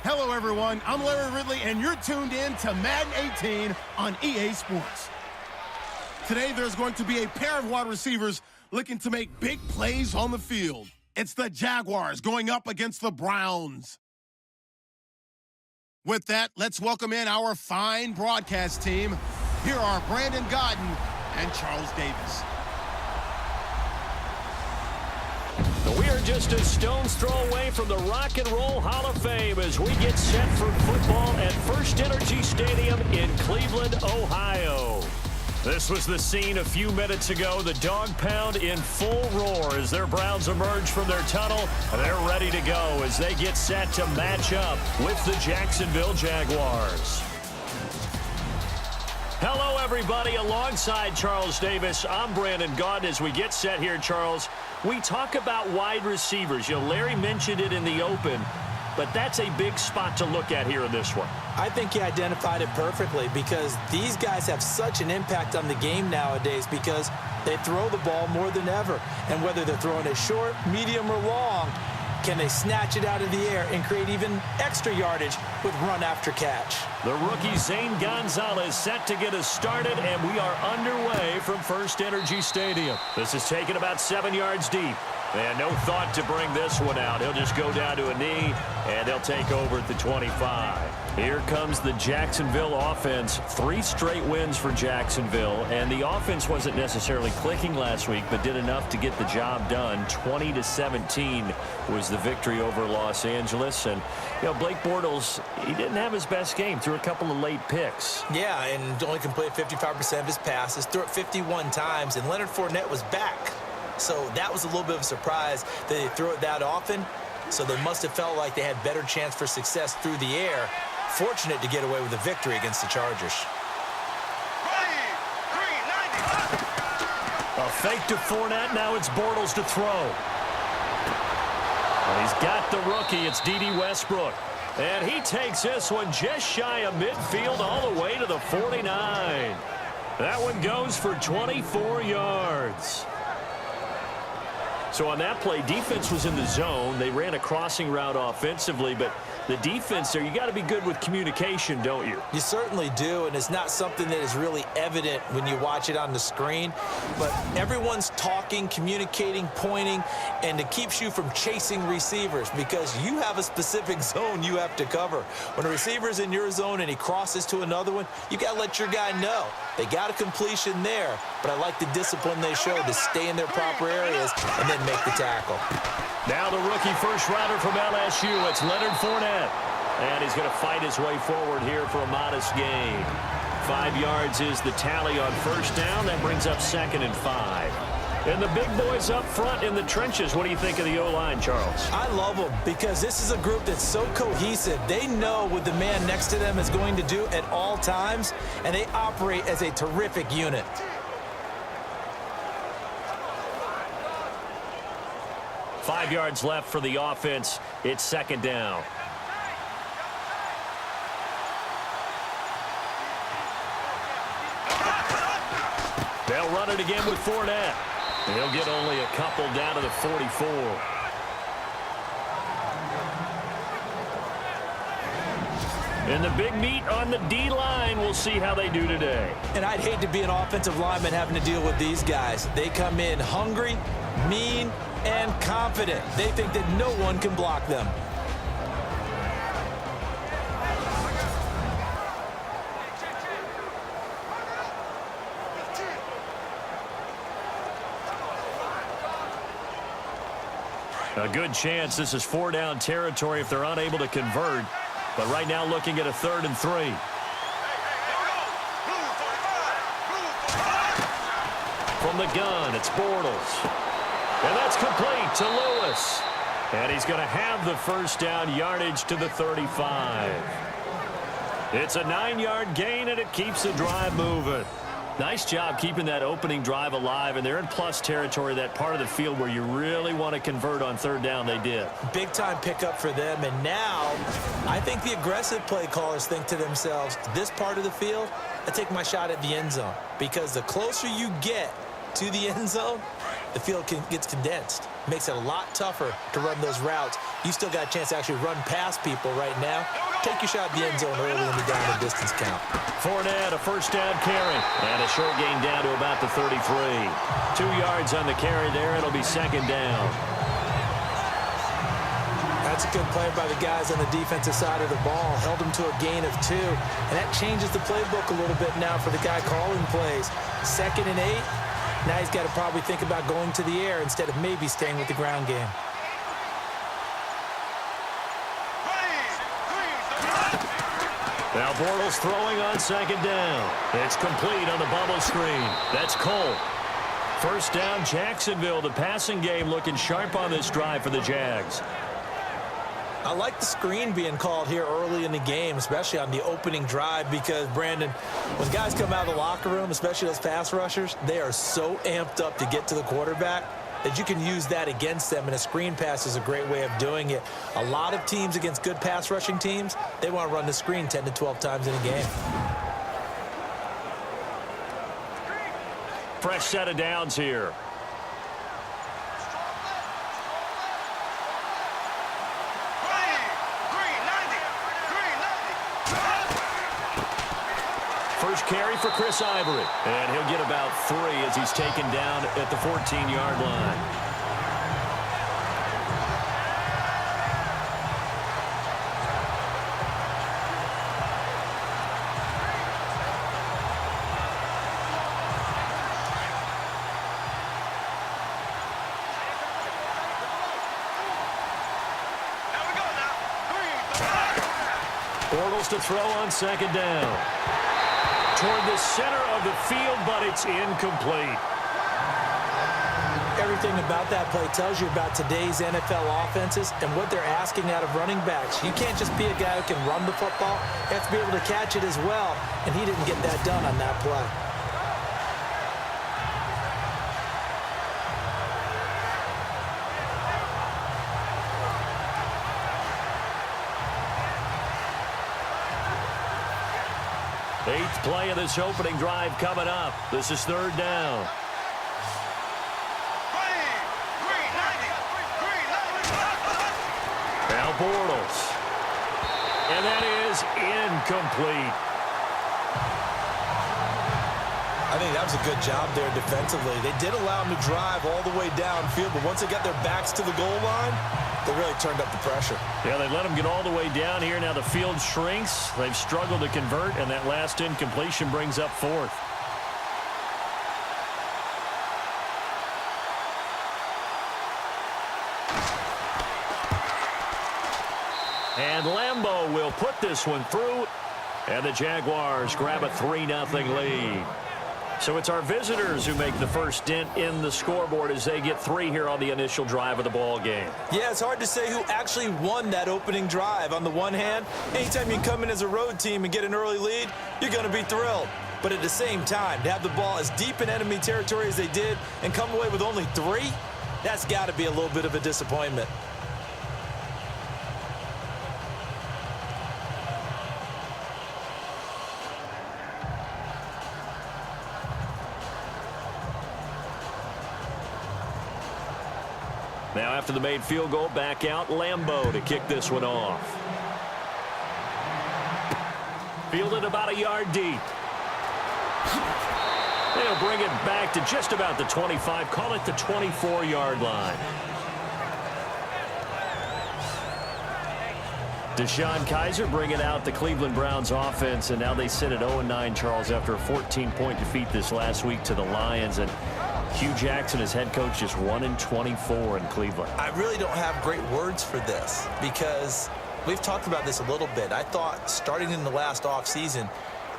Hello, everyone. I'm Larry Ridley, and you're tuned in to Madden 18 on EA Sports. Today, there's going to be a pair of wide receivers looking to make big plays on the field. It's the Jaguars going up against the Browns. With that, let's welcome in our fine broadcast team. Here are Brandon Godden and Charles Davis. We are just a stone's throw away from the Rock and Roll Hall of Fame as we get set for football at First Energy Stadium in Cleveland, Ohio. This was the scene a few minutes ago. The dog pound in full roar as their Browns emerge from their tunnel. They're ready to go as they get set to match up with the Jacksonville Jaguars. Hello, everybody. Alongside Charles Davis, I'm Brandon Godden. As we get set here, Charles, we talk about wide receivers. You know, Larry mentioned it in the open, but that's a big spot to look at here in this one. I think he identified it perfectly because these guys have such an impact on the game nowadays because they throw the ball more than ever. And whether they're throwing it short, medium, or long, can they snatch it out of the air and create even extra yardage with run after catch? The rookie Zane Gonzalez set to get us started, and we are underway from First Energy Stadium. This is taken about 7 yards deep. And no thought to bring this one out. He'll just go down to a knee, and they'll take over at the 25. Here comes the Jacksonville offense. 3 straight wins for Jacksonville, and the offense wasn't necessarily clicking last week, but did enough to get the job done. 20-17 was the victory over Los Angeles. And, you know, Blake Bortles, he didn't have his best game. Threw a couple of late picks. Yeah, and only completed 55% of his passes. Threw it 51 times, and Leonard Fournette was back. So that was a little bit of a surprise that they threw it that often. So they must have felt like they had better chance for success through the air. Fortunate to get away with a victory against the Chargers. A fake to Fournette. Now it's Bortles to throw. And he's got the rookie. It's D.D. Westbrook. And he takes this one just shy of midfield all the way to the 49. That one goes for 24 yards. So on that play, defense was in the zone. They ran a crossing route offensively, but the defense there, you got to be good with communication, don't you? You certainly do, and it's not something that is really evident when you watch it on the screen. But everyone's talking, communicating, pointing, and it keeps you from chasing receivers because you have a specific zone you have to cover. When a receiver's in your zone and he crosses to another one, you got to let your guy know. They got a completion there, but I like the discipline they showed to stay in their proper areas and then make the tackle. Now the rookie first rounder from LSU, it's Leonard Fournette. And he's going to fight his way forward here for a modest gain. 5 yards is the tally on first down. That brings up 2nd and 5. And the big boys up front in the trenches. What do you think of the O-line, Charles? I love them because this is a group that's so cohesive. They know what the man next to them is going to do at all times, and they operate as a terrific unit. Five yards left for the offense. It's 2nd down. They'll run it again with Fournette. He'll get only a couple down to the 44. And the big meat on the D-line, we'll see how they do today. And I'd hate to be an offensive lineman having to deal with these guys. They come in hungry, mean, and confident. They think that no one can block them. A good chance this is 4-down territory if they're unable to convert. But right now looking at a 3rd and 3. From the gun, it's Bortles. And that's complete to Lewis. And he's going to have the first down, yardage to the 35. It's a 9-yard gain, and it keeps the drive moving. Nice job keeping that opening drive alive, and they're in plus territory, that part of the field where you really want to convert on 3rd down. They did. Big-time pickup for them, and now I think the aggressive play callers think to themselves, this part of the field, I take my shot at the end zone, because the closer you get to the end zone, the field gets condensed. Makes it a lot tougher to run those routes. You still got a chance to actually run past people right now. Take your shot at the end zone early in the down and distance count. Fournette, a first down carry. And a short gain down to about the 33. 2 yards on the carry there. It'll be second down. That's a good play by the guys on the defensive side of the ball. Held them to a gain of 2. And that changes the playbook a little bit now for the guy calling plays. 2nd and 8. Now he's got to probably think about going to the air instead of maybe staying with the ground game. Now Bortles throwing on second down. It's complete on the bubble screen. That's Cole. First down, Jacksonville. The passing game looking sharp on this drive for the Jags. I like the screen being called here early in the game, especially on the opening drive, because, Brandon, when guys come out of the locker room, especially those pass rushers, they are so amped up to get to the quarterback that you can use that against them, and a screen pass is a great way of doing it. A lot of teams against good pass rushing teams, they want to run the screen 10 to 12 times in a game. Fresh set of downs here. First carry for Chris Ivory. And he'll get about 3 as he's taken down at the 14-yard line. Bortles to throw on second down. Toward the center of the field, but it's incomplete. Everything about that play tells you about today's NFL offenses and what they're asking out of running backs. You can't just be a guy who can run the football. You have to be able to catch it as well, and he didn't get that done on that play. Eighth play of this opening drive coming up. This is third down. Now Bortles. And that is incomplete. I think that was a good job there defensively. They did allow him to drive all the way downfield, but once they got their backs to the goal line, they really turned up the pressure. Yeah, they let him get all the way down here. Now the field shrinks. They've struggled to convert, and that last incompletion brings up 4th. And Lambeau will put this one through, and the Jaguars grab a 3-0 lead. So it's our visitors who make the first dent in the scoreboard as they get 3 here on the initial drive of the ball game. Yeah, it's hard to say who actually won that opening drive. On the one hand, anytime you come in as a road team and get an early lead, you're going to be thrilled. But at the same time, to have the ball as deep in enemy territory as they did and come away with only 3, that's got to be a little bit of a disappointment. Now after the made field goal, back out Lambeau to kick this one off. Fielded about a yard deep. They'll bring it back to just about the 25, call it the 24-yard line. Deshaun Kaiser bringing out the Cleveland Browns offense, and now they sit at 0-9, Charles, after a 14-point defeat this last week to the Lions. And Hugh Jackson, as head coach, just 1-24 in Cleveland. I really don't have great words for this because we've talked about this a little bit. I thought starting in the last offseason,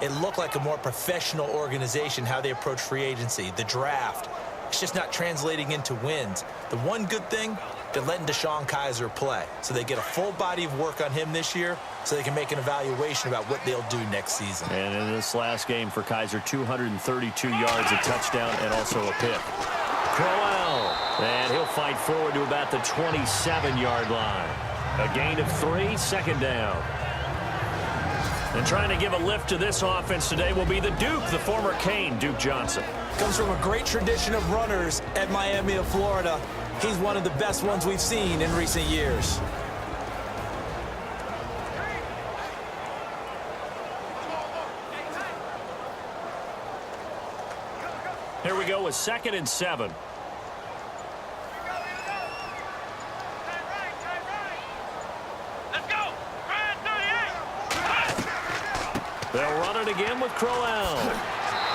it looked like a more professional organization, how they approach free agency, the draft. It's just not translating into wins. The one good thing, they're letting Deshaun Kaiser play. So they get a full body of work on him this year so they can make an evaluation about what they'll do next season. And in this last game for Kaiser, 232 yards, a touchdown, and also a pick. Crowell, and he'll fight forward to about the 27-yard line. A gain of 3, second down. And trying to give a lift to this offense today will be the Duke, the former Cane, Duke Johnson. Comes from a great tradition of runners at Miami of Florida. He's one of the best ones we've seen in recent years. Here we go with 2nd and 7. They'll run it again with Crowell.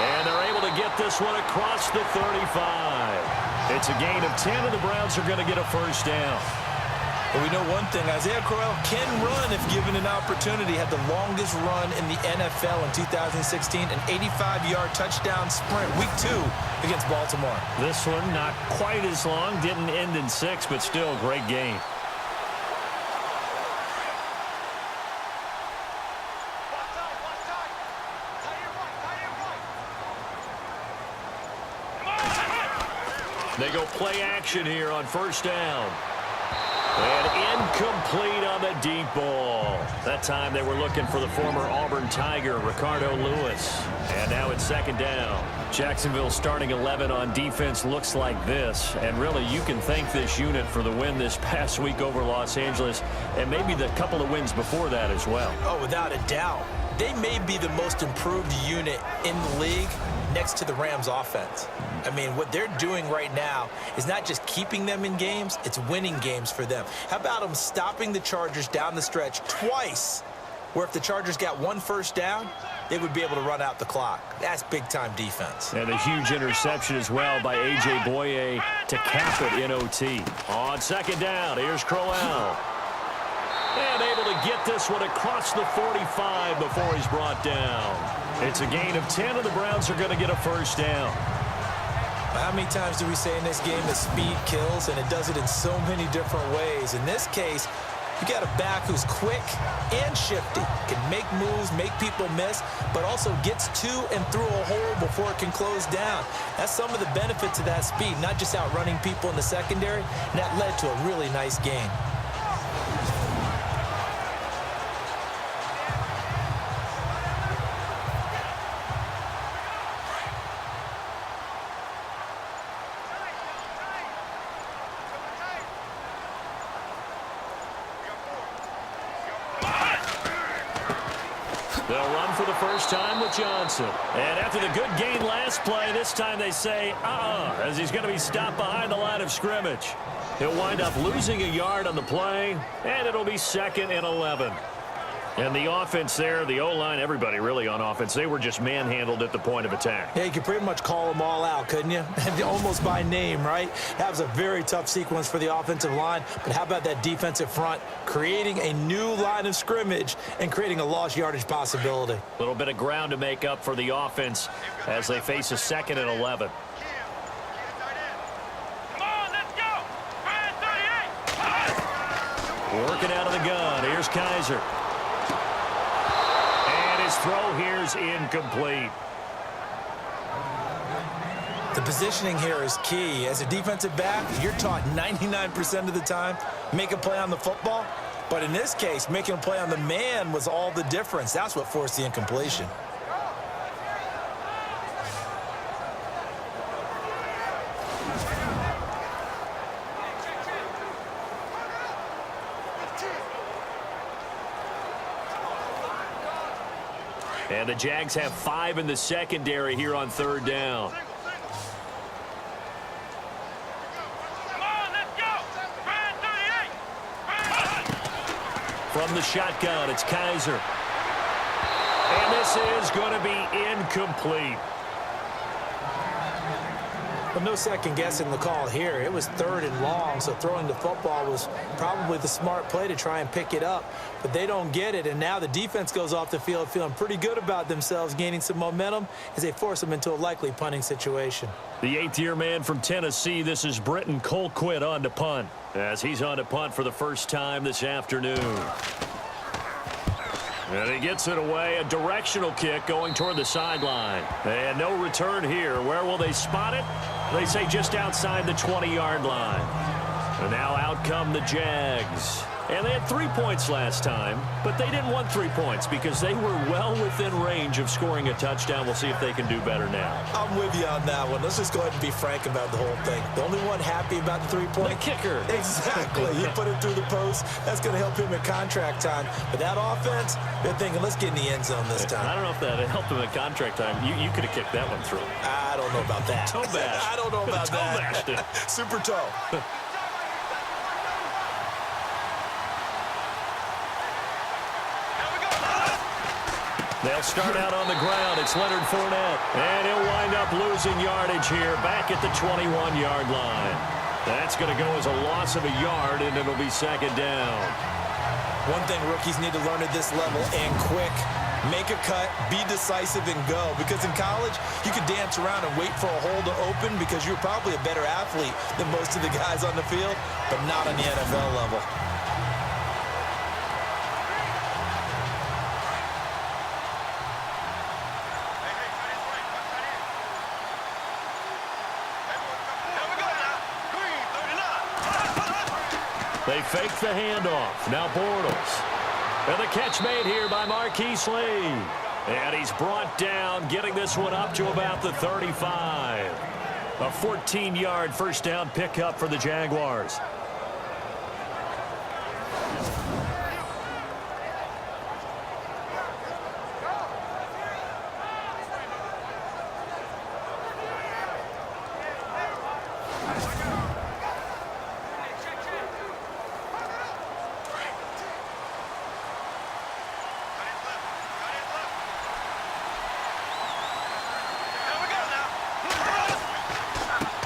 And they're able to get this one across the 35. It's a gain of 10, and the Browns are going to get a first down. But we know one thing, Isaiah Crowell can run if given an opportunity. Had the longest run in the NFL in 2016, an 85-yard touchdown sprint, week 2 against Baltimore. This one not quite as long, didn't end in 6, but still a great game. They go play action here on first down. And incomplete on the deep ball. That time they were looking for the former Auburn Tiger, Ricardo Lewis. And now it's 2nd down. Jacksonville starting 11 on defense looks like this. And really, you can thank this unit for the win this past week over Los Angeles, and maybe the couple of wins before that as well. Oh, without a doubt. They may be the most improved unit in the league next to the Rams offense. I mean, what they're doing right now is not just keeping them in games, it's winning games for them. How about them stopping the Chargers down the stretch twice, where if the Chargers got 1 first down, they would be able to run out the clock. That's big-time defense. And a huge interception as well by A.J. Boye to cap it in OT. On 2nd down, here's Crowell. And able to get this one across the 45 before he's brought down. It's a gain of 10, and the Browns are going to get a first down. How many times do we say in this game that speed kills, and it does it in so many different ways? In this case, you got a back who's quick and shifty, can make moves, make people miss, but also gets to and through a hole before it can close down. That's some of the benefits of that speed, not just outrunning people in the secondary, and that led to a really nice game. They'll run for the first time with Johnson. And after the good gain last play, this time they say, as he's going to be stopped behind the line of scrimmage. He'll wind up losing a yard on the play, and it'll be 2nd and 11. And the offense there, the O-line, everybody really on offense, they were just manhandled at the point of attack. Yeah, you could pretty much call them all out, couldn't you? Almost by name, right? That was a very tough sequence for the offensive line. But how about that defensive front creating a new line of scrimmage and creating a lost yardage possibility? A little bit of ground to make up for the offense as they face a 2nd and 11. Working out of the gun. Here's Kaiser. Throw here's incomplete. The positioning here is key. As a defensive back, you're taught 99% of the time, make a play on the football. But in this case, making a play on the man was all the difference. That's what forced the incompletion. And the Jags have 5 in the secondary here on 3rd down. From the shotgun, it's Kaiser. And this is going to be incomplete. But no second guessing the call here. It was 3rd and long, so throwing the football was probably the smart play to try and pick it up. But they don't get it, and now the defense goes off the field feeling pretty good about themselves, gaining some momentum as they force them into a likely punting situation. The 8th-year man from Tennessee, this is Britton Colquitt on to punt, as he's on to punt for the first time this afternoon. And he gets it away, a directional kick going toward the sideline. And no return here. Where will they spot it? They say just outside the 20-yard line. And now out come the Jags. And they had 3 points last time, but they didn't want 3 points because they were well within range of scoring a touchdown. We'll see if they can do better now. I'm with you on that one. Let's just go ahead and be frank about the whole thing. The only one happy about the 3-point? The kicker. Exactly. He put it through the post. That's going to help him at contract time. But that offense, they're thinking, let's get in the end zone this time. I don't know if that helped him at contract time. You could have kicked that one through. I don't know about that. Toe bash. I don't know about toe that. Bashed it. Super toe. They'll start out on the ground. It's Leonard Fournette. And he'll wind up losing yardage here back at the 21-yard line. That's going to go as a loss of a yard, and it'll be second down. One thing rookies need to learn at this level, and quick, make a cut, be decisive, and go. Because in college, you could dance around and wait for a hole to open because you're probably a better athlete than most of the guys on the field, but not on the NFL level. They fake the handoff. Now Bortles. And the catch made here by Marquise Lee. And he's brought down, getting this one up to about the 35. A 14-yard first down pickup for the Jaguars.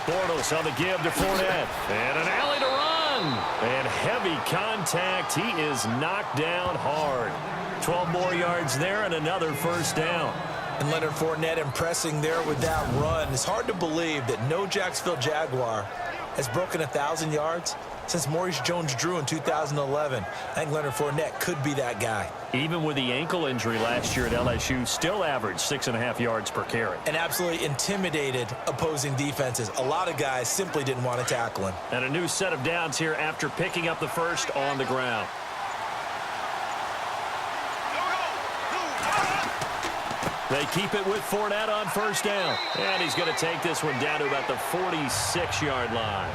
Bortles on the give to Fournette. And an alley to run. And heavy contact. He is knocked down hard. 12 more yards there and another first down. And Leonard Fournette impressing there with that run. It's hard to believe that no Jacksonville Jaguar has broken 1,000 yards since Maurice Jones-Drew in 2011. I think Leonard Fournette could be that guy. Even with the ankle injury last year at LSU, still averaged 6.5 yards per carry. And absolutely intimidated opposing defenses. A lot of guys simply didn't want to tackle him. And a new set of downs here after picking up the first on the ground. They keep it with Fournette on first down. And he's going to take this one down to about the 46-yard line.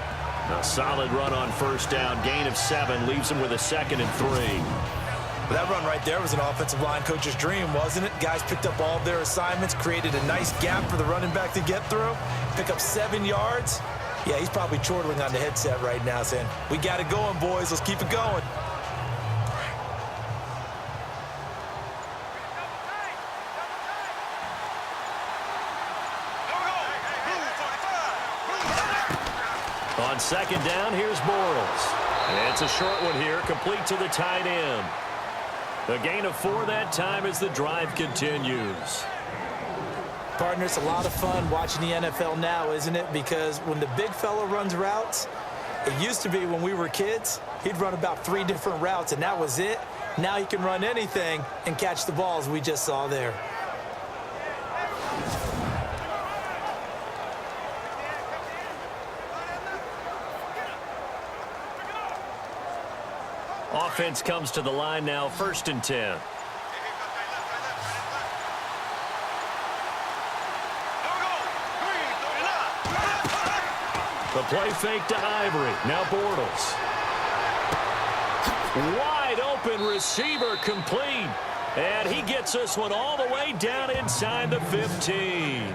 A solid run on first down. Gain of 7 leaves him with a 2nd and 3. Well, that run right there was an offensive line coach's dream, wasn't it? Guys picked up all of their assignments, created a nice gap for the running back to get through, pick up 7 yards. Yeah, he's probably chortling on the headset right now saying, we got it going, boys. Let's keep it going. On second down, here's Bortles. It's a short one here, complete to the tight end. A gain of 4 that time as the drive continues. Partner, it's a lot of fun watching the NFL now, isn't it? Because when the big fella runs routes, it used to be when we were kids, he'd run about 3 different routes, and that was it. Now he can run anything and catch the balls we just saw there. Offense comes to the line now, 1st and 10. The play fake to Ivory. Now Bortles. Wide open receiver complete. And he gets this one all the way down inside the 15.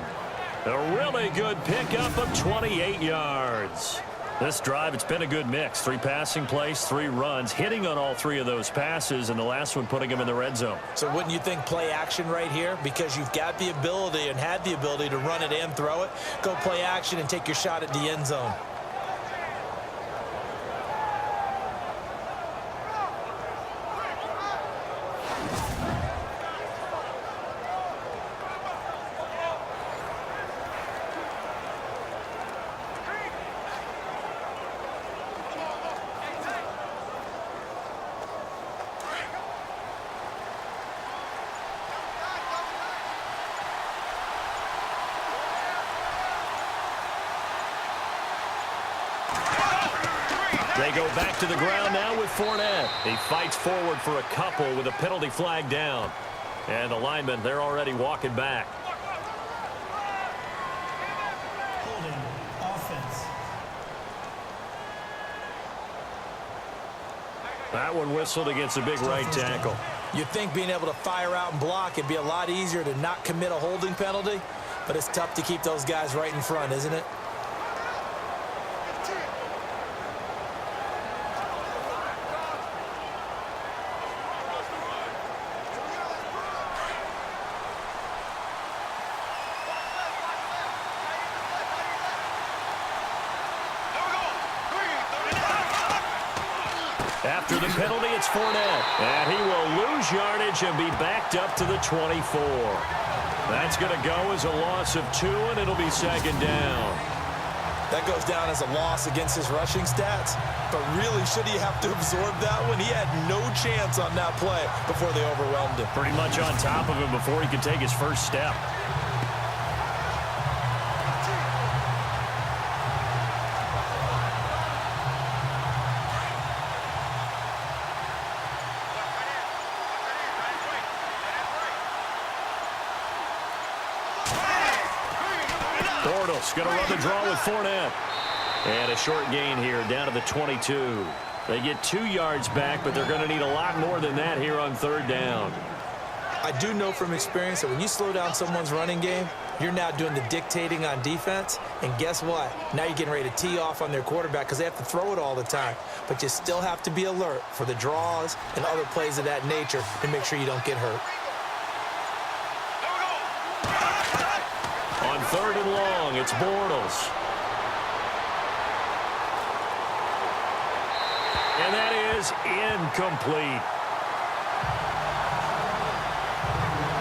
A really good pickup of 28 yards. This drive, it's been a good mix. 3 passing plays, 3 runs, hitting on all 3 of those passes, and the last one putting him in the red zone. So wouldn't you think play action right here? Because you've got the ability and had the ability to run it and throw it. Go play action and take your shot at the end zone. They go back to the ground now with Fournette. He fights forward for a couple with a penalty flag down. And the linemen, they're already walking back. Holding offense. That one whistled against a big right tackle. You'd think being able to fire out and block, it'd be a lot easier to not commit a holding penalty, but it's tough to keep those guys right in front, isn't it? After the penalty, it's Fournette. And he will lose yardage and be backed up to the 24. That's going to go as a loss of 2, and it'll be second down. That goes down as a loss against his rushing stats. But really, should he have to absorb that one? He had no chance on that play before they overwhelmed him. Pretty much on top of him before he could take his first step. Going to run the draw with Fournette. And a short gain here down to the 22. They get 2 yards back, but they're going to need a lot more than that here on third down. I do know from experience that when you slow down someone's running game, you're now doing the dictating on defense. And guess what? Now you're getting ready to tee off on their quarterback because they have to throw it all the time. But you still have to be alert for the draws and other plays of that nature to make sure you don't get hurt. On third and long, it's Bortles. And that is incomplete.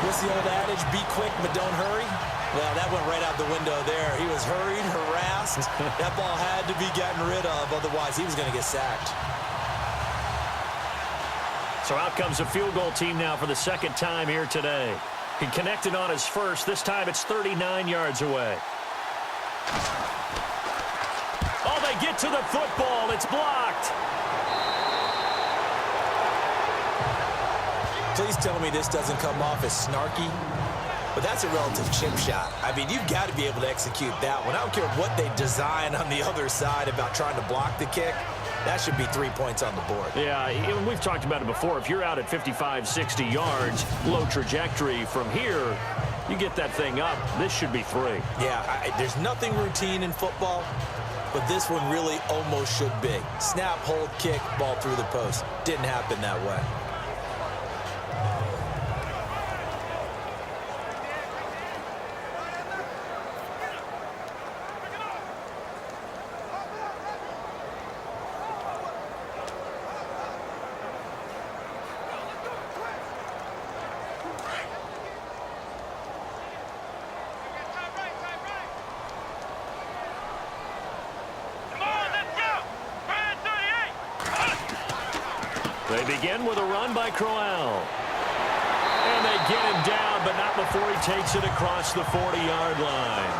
What's the old adage? Be quick, but don't hurry. Well, that went right out the window there. He was hurried, harassed. That ball had to be gotten rid of, otherwise he was going to get sacked. So out comes a field goal team now for the second time here today. He connected on his first. This time it's 39 yards away. Oh, they get to the football. It's blocked. Please tell me this doesn't come off as snarky. But that's a relative chip shot. I mean, you've got to be able to execute that one. I don't care what they design on the other side about trying to block the kick. That should be 3 points on the board. Yeah, and we've talked about it before. If you're out at 55, 60 yards, low trajectory from here, you get that thing up. This should be 3. Yeah, there's nothing routine in football, but this one really almost should be. Snap, hold, kick, ball through the post. Didn't happen that way. They begin with a run by Crowell. And they get him down, but not before he takes it across the 40-yard line.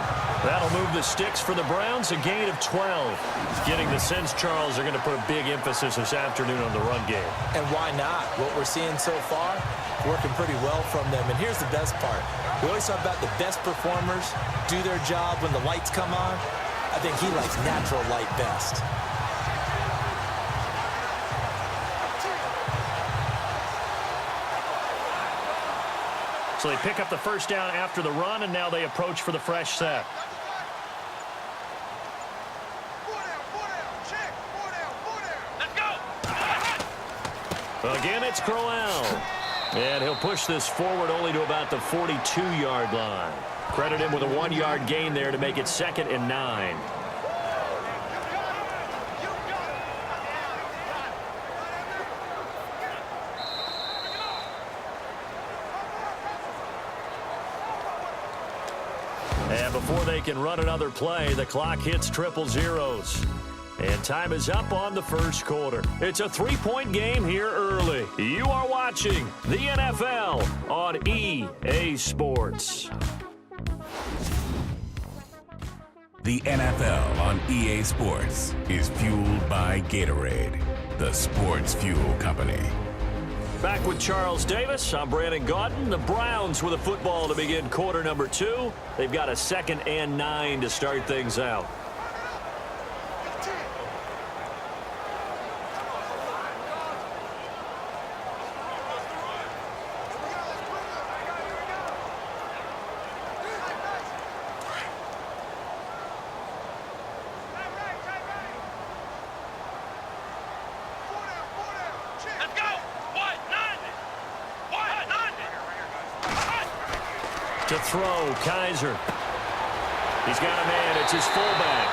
That'll move the sticks for the Browns, a gain of 12. Getting the sense Charles are going to put a big emphasis this afternoon on the run game. And why not? What we're seeing so far, working pretty well from them. And here's the best part. We always talk about the best performers do their job when the lights come on. I think he likes natural light best. So they pick up the first down after the run, and now they approach for the fresh set. Again, it's Crowell. And he'll push this forward only to about the 42-yard line. Credit him with a 1-yard gain there to make it 2nd and 9. And before they can run another play, the clock hits triple zeros. And time is up on the first quarter. It's a 3-point game here early. You are watching the NFL on EA Sports. The NFL on EA Sports is fueled by Gatorade, the sports fuel company. Back with Charles Davis. I'm Brandon Gaudin. The Browns with a football to begin quarter number 2. They've got a 2nd and 9 to start things out. To throw, Kaiser. He's got a man. It's his fullback.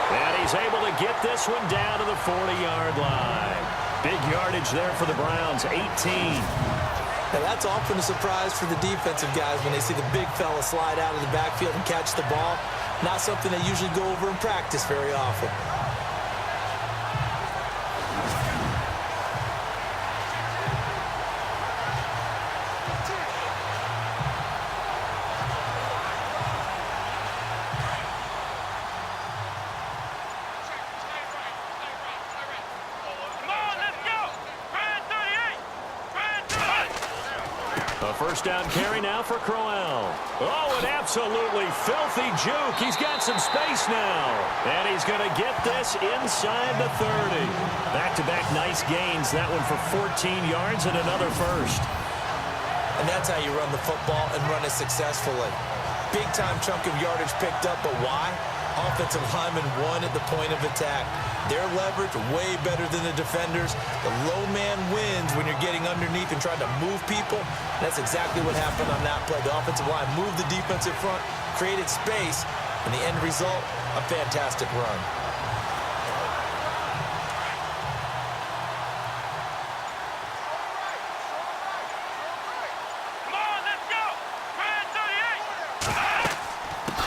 And he's able to get this one down to the 40-yard line. Big yardage there for the Browns, 18. Now that's often a surprise for the defensive guys when they see the big fella slide out of the backfield and catch the ball. Not something they usually go over in practice very often. First down carry now for Crowell. Oh, an absolutely filthy juke. He's got some space now. And he's going to get this inside the 30. Back-to-back nice gains. That one for 14 yards and another first. And that's how you run the football and run it successfully. Big-time chunk of yardage picked up, but why? Offensive lineman won at the point of attack. Their leverage way better than the defenders. The low man wins when you're getting underneath and trying to move people. That's exactly what happened on that play. The offensive line moved the defensive front, created space, and the end result, a fantastic run.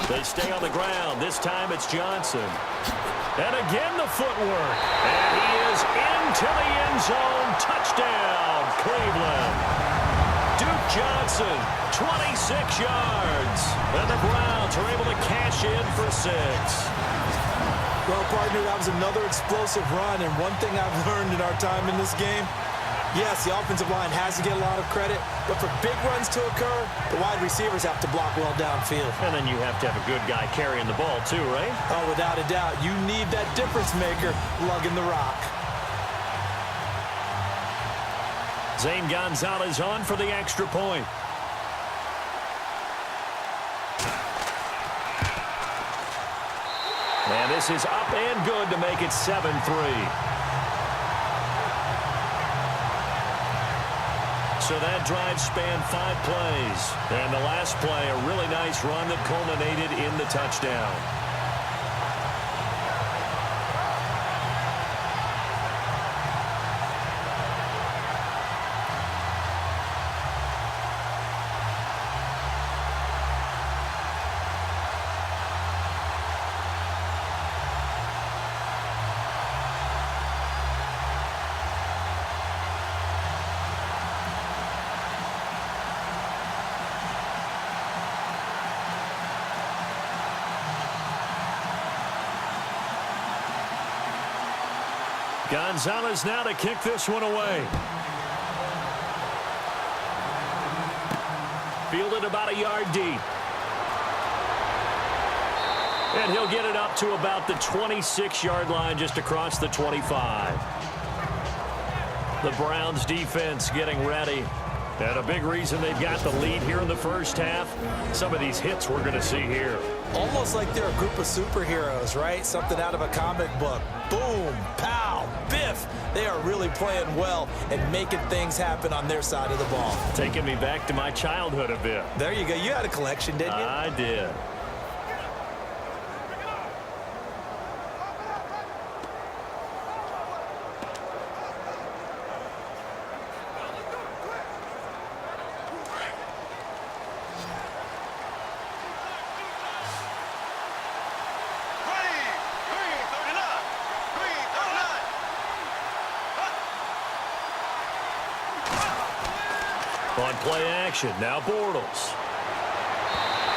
They stay on the ground. This time it's Johnson. And again the footwork. And he is into the end zone. Touchdown, Cleveland. Duke Johnson, 26 yards. And the Browns are able to cash in for 6. Well, partner, that was another explosive run. And one thing I've learned in our time in this game, yes, the offensive line has to get a lot of credit, but for big runs to occur, the wide receivers have to block well downfield. And then you have to have a good guy carrying the ball too, right? Oh, without a doubt. You need that difference maker lugging the rock. Zane Gonzalez on for the extra point. And this is up and good to make it 7-3. So that drive spanned 5 plays. And the last play, a really nice run that culminated in the touchdown. Gonzalez now to kick this one away. Fielded about a yard deep. And he'll get it up to about the 26-yard line, just across the 25. The Browns defense getting ready. And a big reason they've got the lead here in the first half, some of these hits we're going to see here. Almost like they're a group of superheroes, right? Something out of a comic book. Boom, pow, biff. They are really playing well and making things happen on their side of the ball. Taking me back to my childhood a bit. There you go. You had a collection, didn't you? I did. On play action, now Bortles.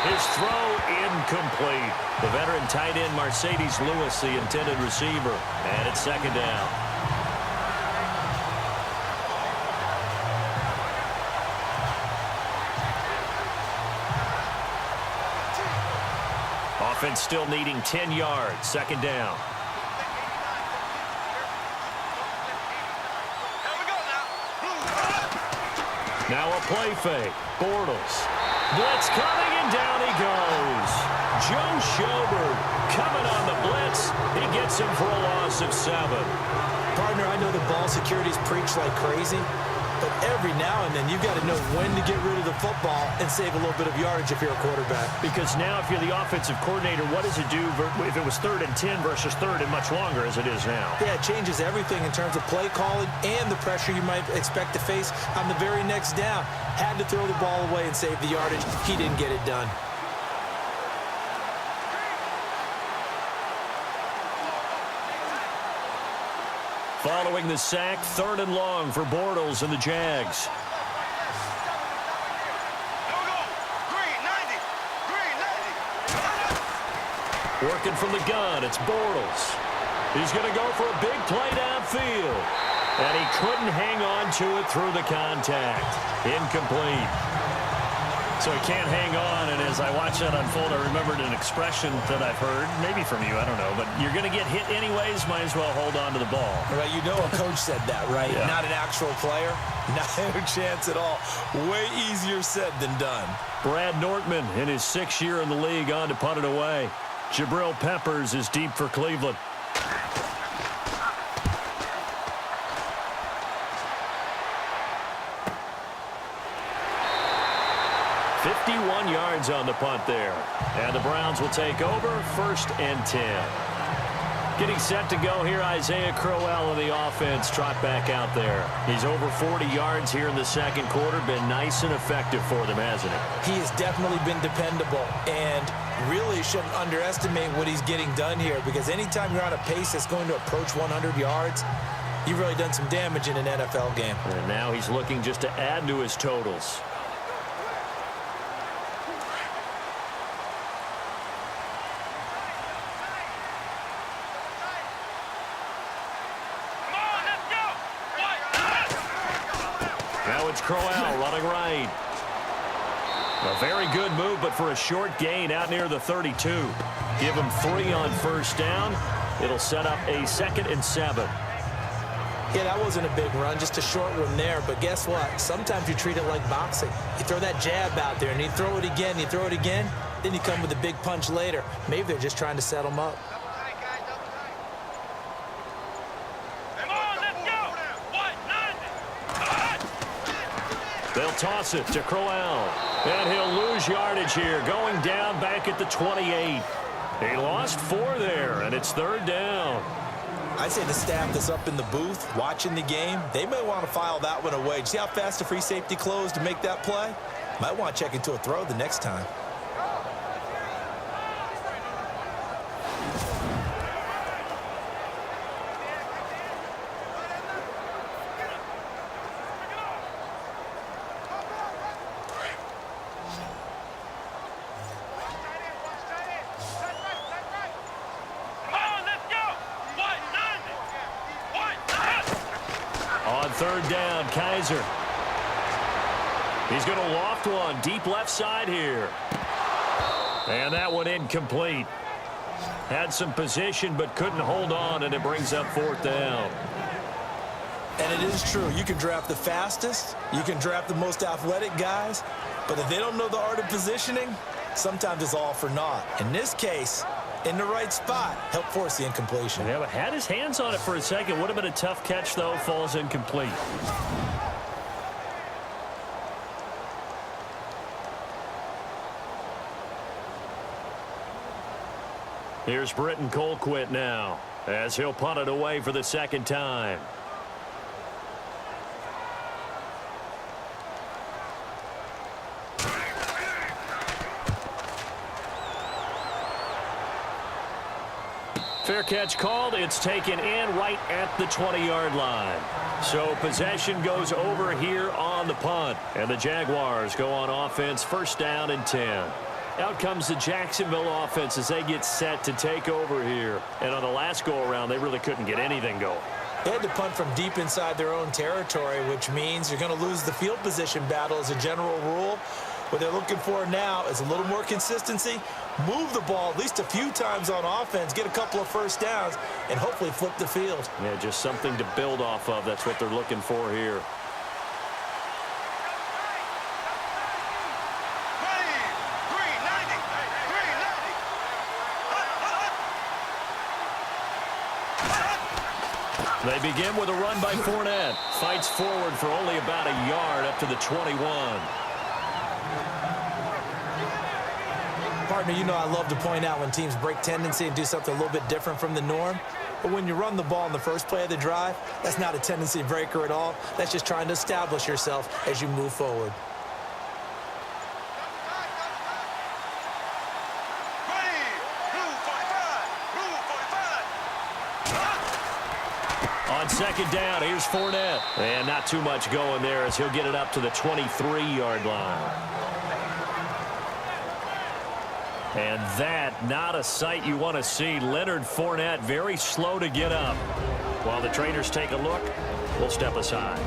His throw incomplete. The veteran tight end Mercedes Lewis, the intended receiver. And it's second down. Offense still needing 10 yards. Second down. Now a play fake. Bortles. Blitz coming, and down he goes. Joe Schobert coming on the blitz. He gets him for a loss of 7. Partner, I know the ball security's preached like crazy, but every now and then you've got to know when to get rid of the football and save a little bit of yardage if you're a quarterback. Because now if you're the offensive coordinator, what does it do if it was 3rd and 10 versus 3rd and much longer as it is now? Yeah, it changes everything in terms of play calling and the pressure you might expect to face on the very next down. Had to throw the ball away and save the yardage. He didn't get it done. Following the sack, 3rd and long for Bortles and the Jags. Working from the gun, it's Bortles. He's going to go for a big play downfield. And he couldn't hang on to it through the contact. Incomplete. So he can't hang on, and as I watch that unfold, I remembered an expression that I've heard, maybe from you, I don't know, but you're going to get hit anyways, might as well hold on to the ball. Right, you know a coach said that, right? Yeah. Not an actual player. Not a chance at all. Way easier said than done. Brad Nortman in his 6th year in the league on to punt it away. Jabril Peppers is deep for Cleveland. 51 yards on the punt there. And the Browns will take over, 1st and 10. Getting set to go here, Isaiah Crowell in the offense. Trot back out there. He's over 40 yards here in the 2nd quarter. Been nice and effective for them, hasn't he? He has definitely been dependable, and really shouldn't underestimate what he's getting done here, because anytime you're on a pace that's going to approach 100 yards, you've really done some damage in an NFL game. And now he's looking just to add to his totals. Now it's Crowell running right. A very good move, but for a short gain out near the 32. Give him 3 on 1st down. It'll set up a 2nd and 7. Yeah, that wasn't a big run, just a short one there. But guess what? Sometimes you treat it like boxing. You throw that jab out there, and you throw it again, you throw it again, then you come with a big punch later. Maybe they're just trying to set him up. They'll toss it to Crowell. And he'll lose yardage here, going down back at the 28. He lost 4 there, and it's 3rd down. I'd say the staff that's up in the booth watching the game, they may want to file that one away. See how fast the free safety closed to make that play? Might want to check into a throw the next time. On 3rd down, Kaiser. He's going to loft one deep left side here. And that one incomplete. Had some position but couldn't hold on, and it brings up 4th down. And it is true. You can draft the fastest. You can draft the most athletic guys. But if they don't know the art of positioning, sometimes it's all for naught. In this case, in the right spot, helped force the incompletion. Yeah, but had his hands on it for a second. Would have been a tough catch, though. Falls incomplete. Here's Britton Colquitt now, as he'll punt it away for the 2nd time. Fair catch called. It's taken in right at the 20-yard line. So possession goes over here on the punt. And the Jaguars go on offense, 1st down and 10. Out comes the Jacksonville offense as they get set to take over here. And on the last go-around, they really couldn't get anything going. They had to punt from deep inside their own territory, which means you're going to lose the field position battle as a general rule. What they're looking for now is a little more consistency, move the ball at least a few times on offense, get a couple of first downs, and hopefully flip the field. Yeah, just something to build off of. That's what they're looking for here. They begin with a run by Fournette. Fights forward for only about a yard up to the 21. Partner, you know I love to point out when teams break tendency and do something a little bit different from the norm. But when you run the ball in the first play of the drive, that's not a tendency breaker at all. That's just trying to establish yourself as you move forward. On second down, here's Fournette. And not too much going there as he'll get it up to the 23-yard line. And that, not a sight you want to see. Leonard Fournette very slow to get up. While the trainers take a look, we'll step aside.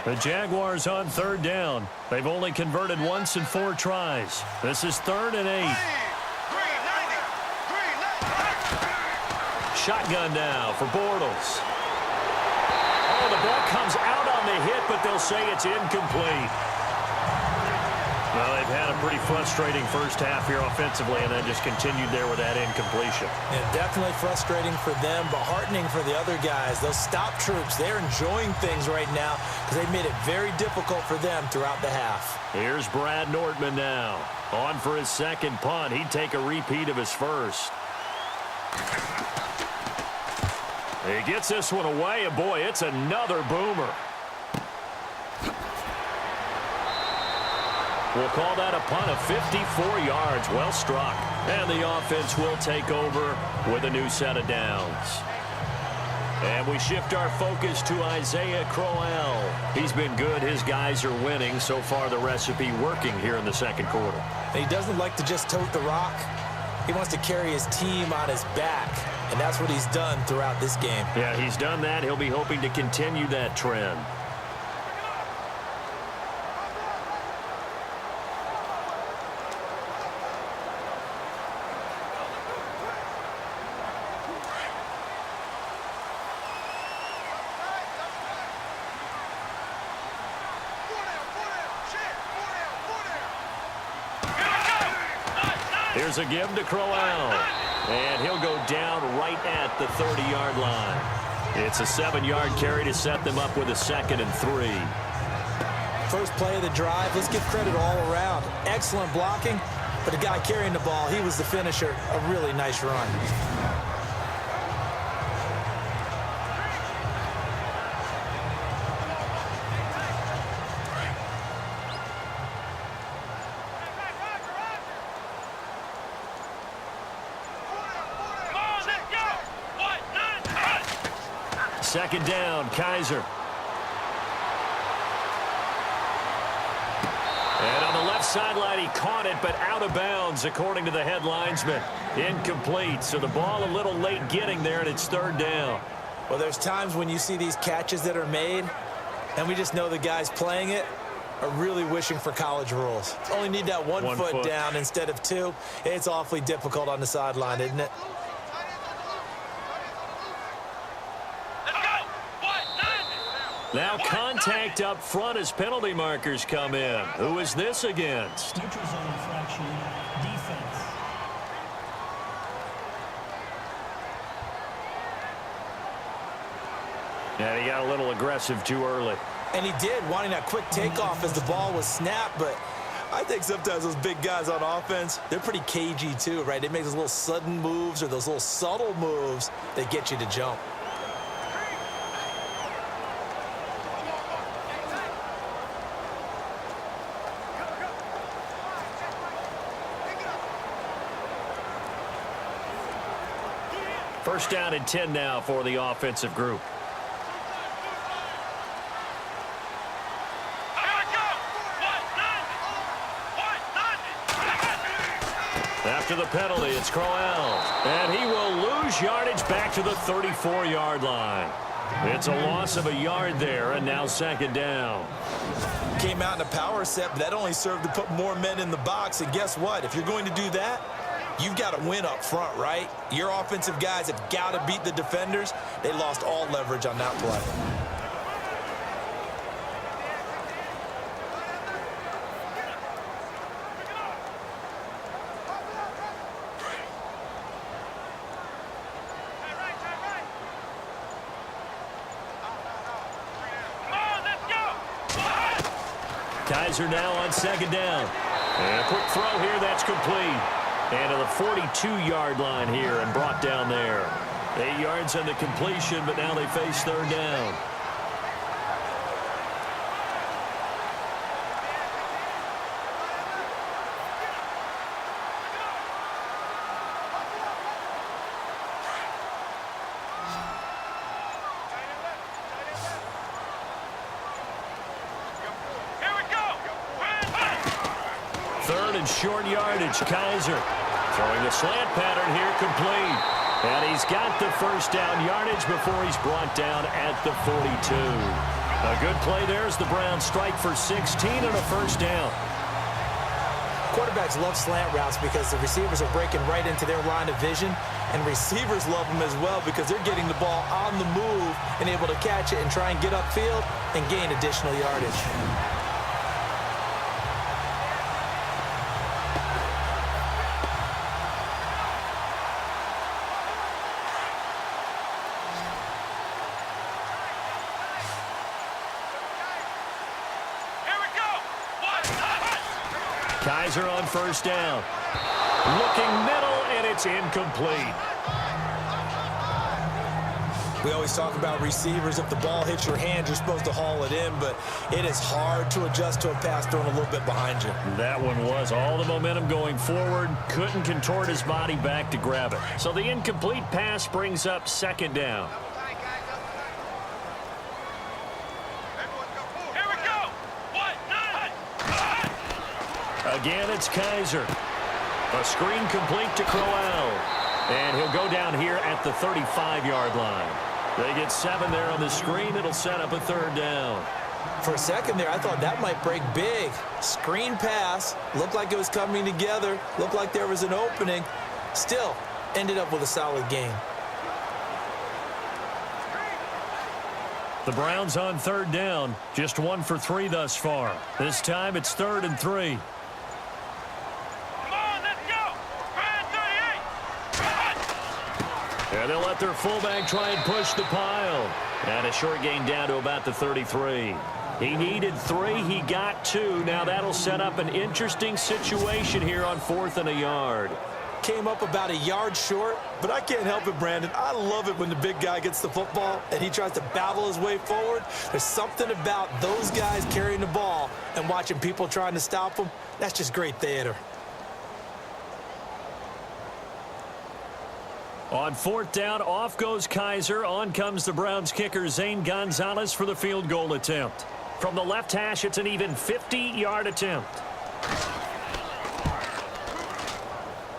The Jaguars on third down. They've only converted once in 4 tries. This is 3rd and 8. Shotgun now for Bortles. Oh, the ball comes out on the hit, but they'll say it's incomplete. Well, they've had a pretty frustrating first half here offensively, and then just continued there with that incompletion. Yeah, definitely frustrating for them, but heartening for the other guys. Those stop troops, they're enjoying things right now because they've made it very difficult for them throughout the half. Here's Brad Nortman now. On for his second punt. He'd take a repeat of his first. He gets this one away, and boy, it's another boomer. We'll call that a punt of 54 yards. Well struck. And the offense will take over with a new set of downs. And we shift our focus to Isaiah Crowell. He's been good. His guys are winning. So far, the recipe working here in the second quarter. He doesn't like to just tote the rock. He wants to carry his team on his back. And that's what he's done throughout this game. Yeah, he's done that. He'll be hoping to continue that trend. Here's a give to Crowell. And he'll go down right at the 30-yard line. It's a 7-yard carry to set them up with a 2nd and 3. First play of the drive, let's give credit all around. Excellent blocking, but the guy carrying the ball, he was the finisher. A really nice run. Second down, Kaiser. And on the left sideline, he caught it, but out of bounds, according to the head linesman. Incomplete, so the ball a little late getting there, and it's 3rd down. Well, there's times when you see these catches that are made, and we just know the guys playing it are really wishing for college rules. Only need that one foot down instead of 2. It's awfully difficult on the sideline, isn't it? Now contact up front as penalty markers come in. Who is this against? Neutral zone infraction, defense. And he got a little aggressive too early. And he did, wanting that quick takeoff as the ball was snapped. But I think sometimes those big guys on offense, they're pretty cagey too, right? They make those little sudden moves or those little subtle moves that get you to jump. First down and 10 now for the offensive group. After the penalty, it's Crowell. And he will lose yardage back to the 34-yard line. It's a loss of a yard there, and now second down. Came out in a power set, but that only served to put more men in the box. And guess what? If you're going to do that, you've got to win up front, right? Your offensive guys have got to beat the defenders. They lost all leverage on that play. Kaiser now on second down. And a quick throw here, that's complete. And to the 42-yard line here and brought down there. 8 yards on the completion, but now they face third down. Third and short yardage. Kaiser throwing the slant pattern here, complete. And he's got the first down yardage before he's brought down at the 42. A good play there as the Browns strike for 16 and a first down. Quarterbacks love slant routes because the receivers are breaking right into their line of vision, and receivers love them as well because they're getting the ball on the move and able to catch it and try and get upfield and gain additional yardage. Kaiser on first down. Looking middle, and it's incomplete. We always talk about receivers. If the ball hits your hand, you're supposed to haul it in, but it is hard to adjust to a pass thrown a little bit behind you. That one was all the momentum going forward. Couldn't contort his body back to grab it. So the incomplete pass brings up second down. Again, it's Kaiser. A screen complete to Crowell. And he'll go down here at the 35-yard line. They get 7 there on the screen. It'll set up a third down. For a second there, I thought that might break big. Screen pass. Looked like it was coming together. Looked like there was an opening. Still, ended up with a solid gain. The Browns on third down. Just 1 for 3 thus far. This time it's 3rd and 3. And they'll let their fullback try and push the pile. And a short gain down to about the 33. He needed 3. He got 2. Now that'll set up an interesting situation here on 4th and a yard. Came up about a yard short, but I can't help it, Brandon. I love it when the big guy gets the football and he tries to battle his way forward. There's something about those guys carrying the ball and watching people trying to stop them. That's just great theater. On 4th down, off goes Kaiser. On comes the Browns kicker, Zane Gonzalez, for the field goal attempt. From the left hash, it's an even 50-yard attempt.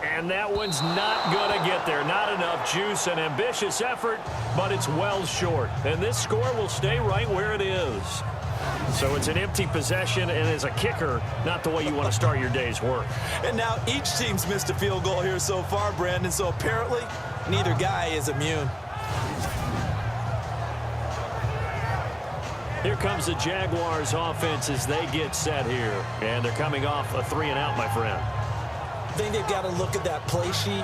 And that one's not going to get there. Not enough juice. An ambitious effort, but it's well short. And this score will stay right where it is. So it's an empty possession, and as a kicker, not the way you want to start your day's work. And now each team's missed a field goal here so far, Brandon, so apparently neither guy is immune. Here comes the Jaguars offense as they get set here. And they're coming off a 3-and-out, my friend. I think they've got to look at that play sheet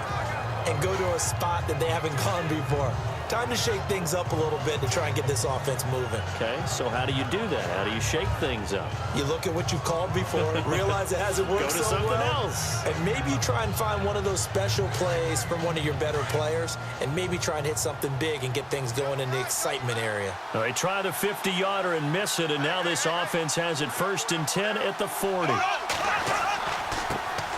and go to a spot that they haven't gone before. Time to shake things up a little bit to try and get this offense moving. Okay, so how do you do that? How do you shake things up? You look at what you've called before, realize it hasn't worked Go to so something well, else. and maybe you try and find one of those special plays from one of your better players, and maybe try and hit something big and get things going in the excitement area. They try the 50-yarder and miss it, and now this offense has it 1st and 10 at the 40. A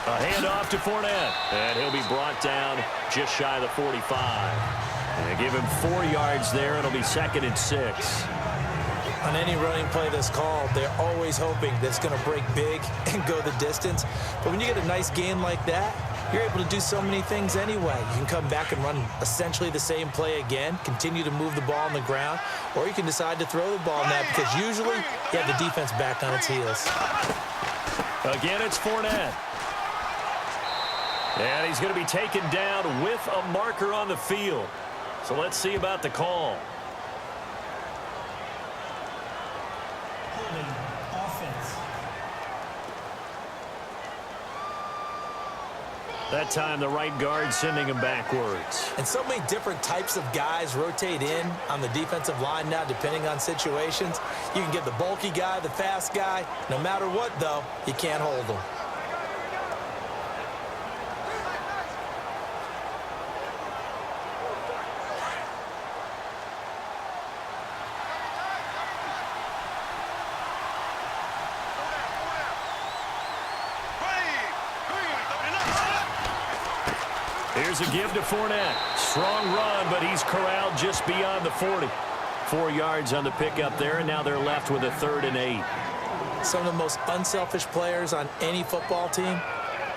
handoff to Fournette, and he'll be brought down just shy of the 45. And they give him 4 yards there. It'll be 2nd and 6. On any running play that's called, they're always hoping that it's going to break big and go the distance. But when you get a nice gain like that, you're able to do so many things anyway. You can come back and run essentially the same play again, continue to move the ball on the ground, or you can decide to throw the ball now because usually you have the defense back on its heels. Again, it's Fournette. And he's going to be taken down with a marker on the field. So let's see about the call. Holding offense. That time, the right guard sending him backwards. And so many different types of guys rotate in on the defensive line now, depending on situations. You can get the bulky guy, the fast guy. No matter what, though, you can't hold them. Here's a give to Fournette. Strong run, but he's corralled just beyond the 40. 4 yards on the pickup there, and now they're left with a 3rd and 8. Some of the most unselfish players on any football team,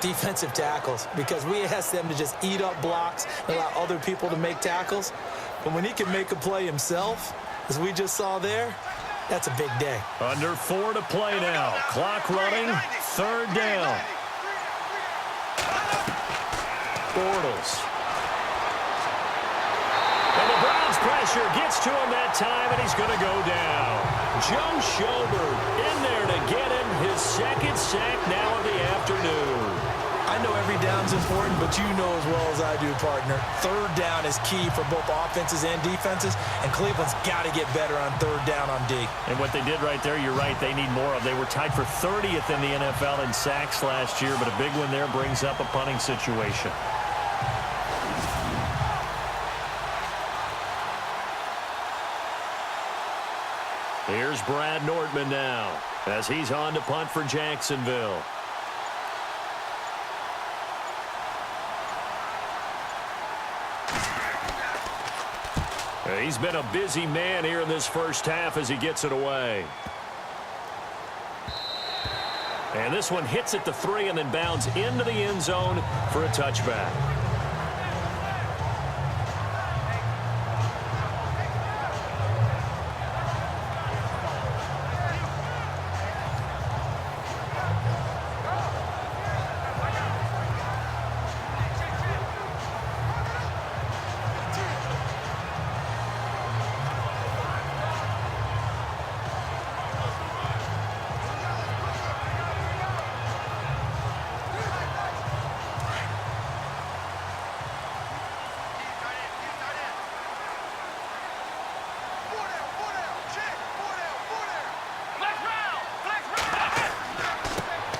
defensive tackles, because we ask them to just eat up blocks and allow other people to make tackles. But when he can make a play himself, as we just saw there, that's a big day. Under 4 to play now. Clock running, 3rd down. Bortles. And the Browns pressure gets to him that time, and he's going to go down. Joe Schobert in there to get him his 2nd sack now of the afternoon. I know every down's important, but you know as well as I do, partner. 3rd down is key for both offenses and defenses, and Cleveland's got to get better on 3rd down on D. And what they did right there, you're right, they need more of. They were tied for 30th in the NFL in sacks last year, but a big one there brings up a punting situation. Here's Brad Nordman now as he's on to punt for Jacksonville. He's been a busy man here in this first half as he gets it away. And this one hits at the 3 and then bounds into the end zone for a touchback.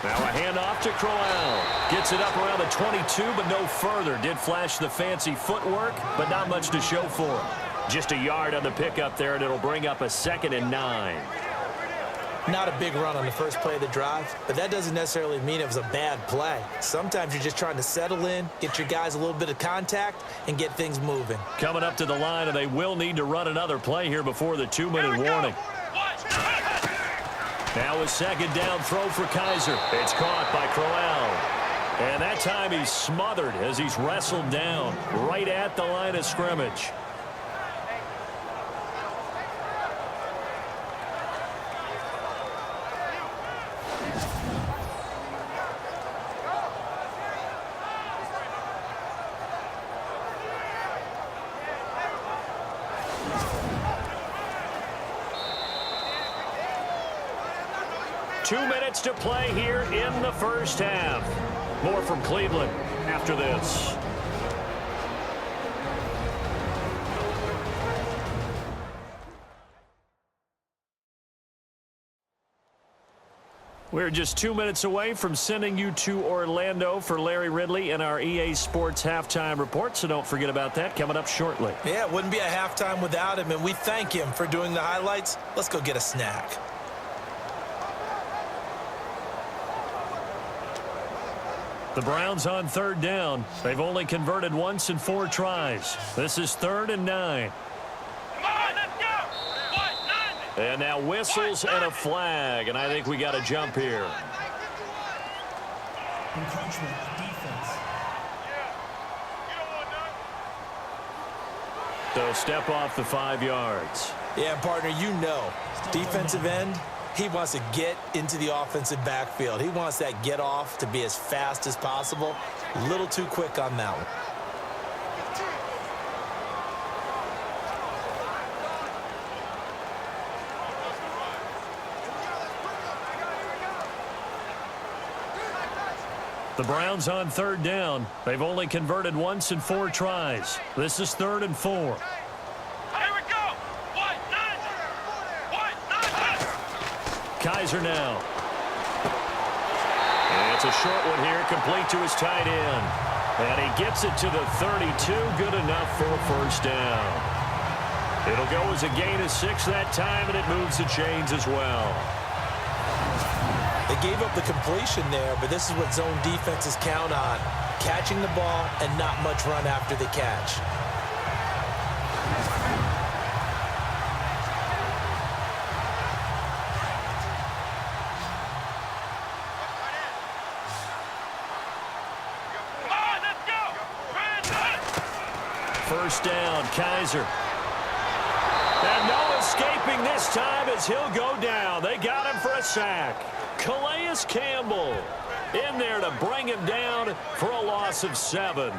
Now a handoff to Crowell. Gets it up around the 22, but no further. Did flash the fancy footwork, but not much to show for him. Just a yard on the pickup there, and it'll bring up a 2nd and 9. Not a big run on the first play of the drive, but that doesn't necessarily mean it was a bad play. Sometimes you're just trying to settle in, get your guys a little bit of contact, and get things moving. Coming up to the line, and they will need to run another play here before the 2-minute warning. Now a 2nd down throw for Kaiser. It's caught by Crowell. And that time he's smothered as he's wrestled down right at the line of scrimmage. Two minutes to play here in the first half. More from Cleveland after this. We're just 2 minutes away from sending you to Orlando for Larry Ridley and our EA Sports Halftime Report, so don't forget about that coming up shortly. Yeah, it wouldn't be a halftime without him, and we thank him for doing the highlights. Let's go get a snack. The Browns on third down. They've only converted once in 4 tries. This is 3rd and 9. And now whistles and a flag, and I think we got a jump here. Encroachment defense. So step off the 5 yards. Yeah, partner, you know, defensive end, he wants to get into the offensive backfield. He wants that get off to be as fast as possible. A little too quick on that one. The Browns on third down. They've only converted once in 4 tries. This is 3rd and 4. Here we go. Kaiser now. And it's a short one here, complete to his tight end. And he gets it to the 32, good enough for a first down. It'll go as a gain of 6 that time, and it moves the chains as well. They gave up the completion there, but this is what zone defenses count on. Catching the ball and not much run after the catch. First down, Kaiser. And no escaping this time as he'll go down. They got him for a sack. Calais Campbell in there to bring him down for a loss of 7.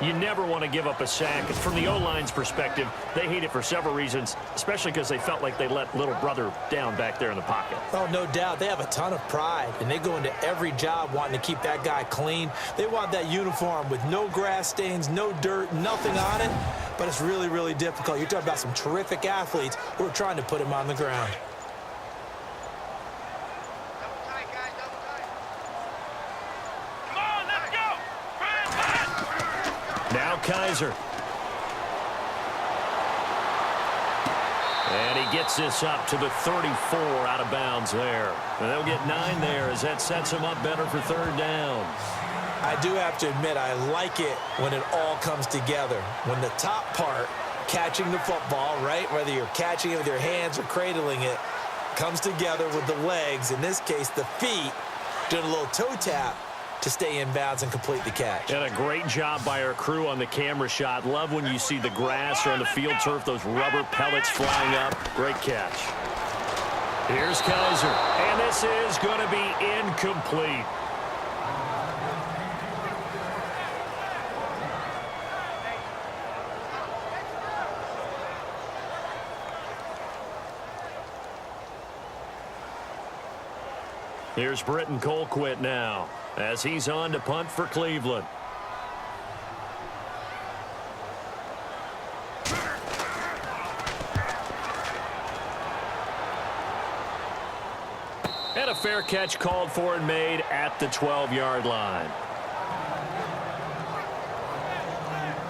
You never want to give up a sack. From the O-line's perspective, they hate it for several reasons, especially because they felt like they let little brother down back there in the pocket. Oh, no doubt. They have a ton of pride, and they go into every job wanting to keep that guy clean. They want that uniform with no grass stains, no dirt, nothing on it, but it's really, really difficult. You're talking about some terrific athletes who are trying to put him on the ground. Now Kaiser. And he gets this up to the 34 out of bounds there. And they'll get 9 there as that sets him up better for 3rd down. I do have to admit, I like it when it all comes together. When the top part, catching the football, right, whether you're catching it with your hands or cradling it, comes together with the legs, in this case the feet, doing a little toe tap to stay in bounds and complete the catch. And a great job by our crew on the camera shot. Love when you see the grass or on the field turf, those rubber pellets flying up. Great catch. Here's Kaiser, and this is going to be incomplete. Here's Britton Colquitt now, as he's on to punt for Cleveland. And a fair catch called for and made at the 12-yard line.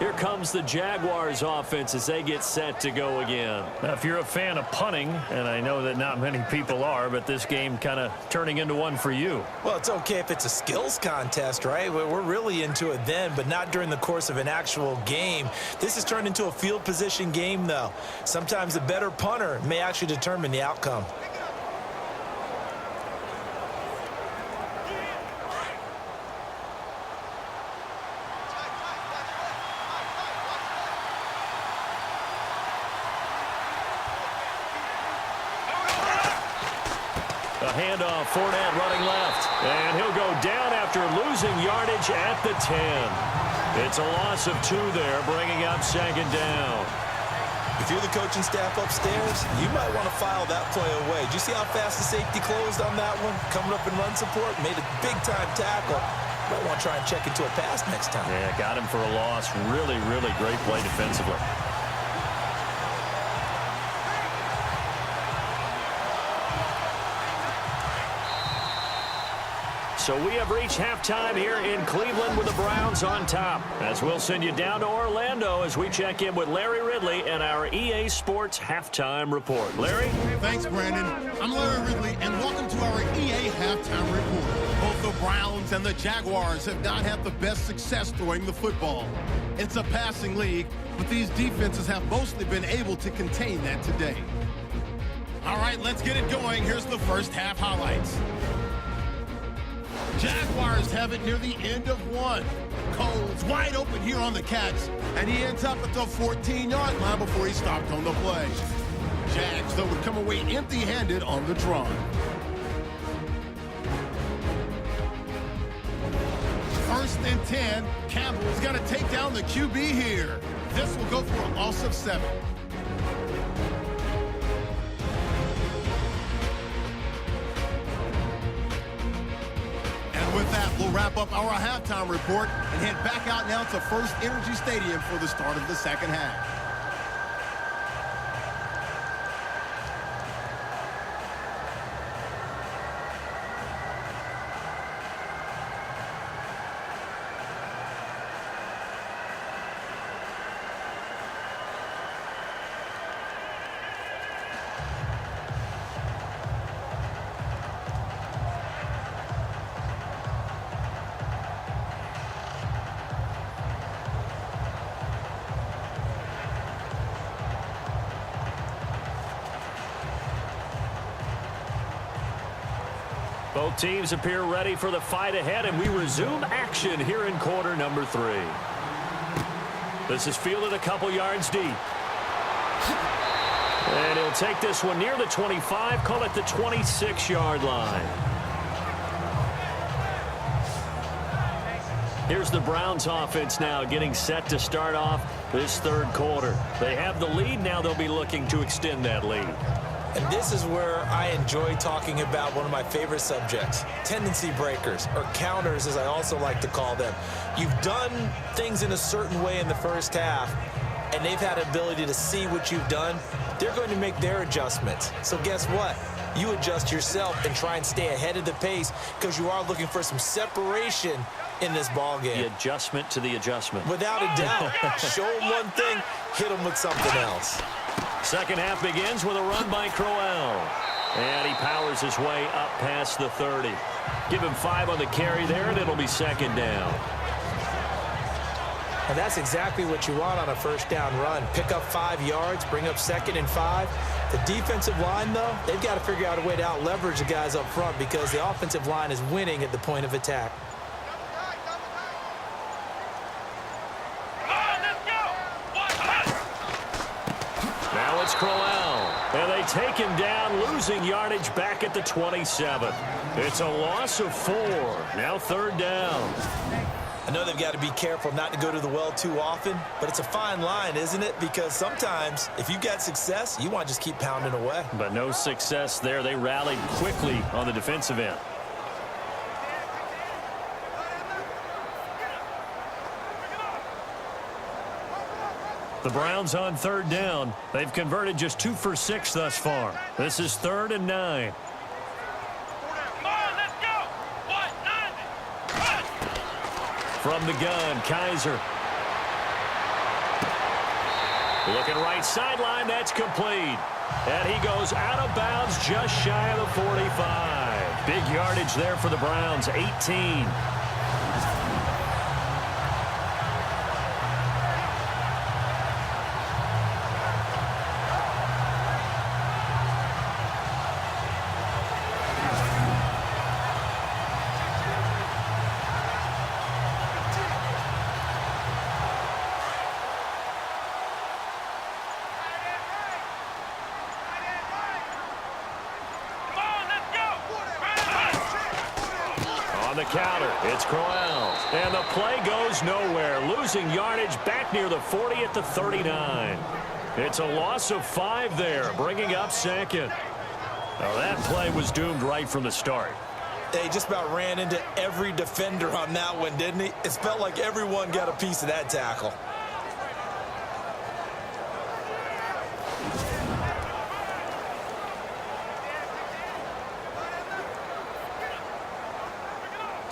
Here comes the Jaguars offense as they get set to go again. Now, if you're a fan of punting, and I know that not many people are, but this game kind of turning into one for you. Well, it's okay if it's a skills contest, right? We're really into it then, but not during the course of an actual game. This has turned into a field position game, though. Sometimes the better punter may actually determine the outcome. Handoff, Fournette running left. And he'll go down after losing yardage at the 10. It's a loss of 2 there, bringing up 2nd down. If you're the coaching staff upstairs, you might want to file that play away. Did you see how fast the safety closed on that one? Coming up in run support, made a big-time tackle. Might want to try and check into a pass next time. Yeah, got him for a loss. Really, really great play defensively. So we have reached halftime here in Cleveland with the Browns on top. As we'll send you down to Orlando as we check in with Larry Ridley and our EA Sports Halftime Report. Larry? Thanks, Brandon. I'm Larry Ridley, and welcome to our EA Halftime Report. Both the Browns and the Jaguars have not had the best success throwing the football. It's a passing league, but these defenses have mostly been able to contain that today. All right, let's get it going. Here's the first half highlights. Jaguars have it near the end of one. Cole's wide open here on the catch, and he ends up at the 14-yard line before he stopped on the play. Jags, though, would come away empty-handed on the drive. First and 10, Campbell's got to take down the QB here. This will go for a loss of 7. With that, we'll wrap up our halftime report and head back out now to First Energy Stadium for the start of the second half. Both teams appear ready for the fight ahead, and we resume action here in quarter number 3. This is fielded a couple yards deep. And he'll take this one near the 25, call it the 26-yard line. Here's the Browns offense now getting set to start off this third quarter. They have the lead. Now they'll be looking to extend that lead. And this is where I enjoy talking about one of my favorite subjects, tendency breakers, or counters as I also like to call them. You've done things in a certain way in the first half, and they've had ability to see what you've done. They're going to make their adjustments. So guess what? You adjust yourself and try and stay ahead of the pace because you are looking for some separation in this ball game. The adjustment to the adjustment. Without a doubt. Show them one thing, hit them with something else. Second half begins with a run by Crowell. And he powers his way up past the 30. Give him 5 on the carry there, and it'll be second down. And that's exactly what you want on a first down run. Pick up 5 yards, bring up 2nd and 5. The defensive line, though, they've got to figure out a way to out-leverage the guys up front because the offensive line is winning at the point of attack. Now it's Crowell, and they take him down, losing yardage back at the 27. It's a loss of 4. Now third down. I know they've got to be careful not to go to the well too often, but it's a fine line, isn't it? Because sometimes if you get success, you want to just keep pounding away. But no success there. They rallied quickly on the defensive end. The Browns on third down. They've converted just 2 for 6 thus far. This is 3rd and 9. Come on, let's go. 190. From the gun, Kaiser. Looking right sideline, that's complete. And he goes out of bounds just shy of the 45. Big yardage there for the Browns, 18. On the counter, it's Crowell. And the play goes nowhere, losing yardage back near the 40 at the 39. It's a loss of 5 there, bringing up 2nd. Now that play was doomed right from the start. They just about ran into every defender on that one, didn't he? It felt like everyone got a piece of that tackle.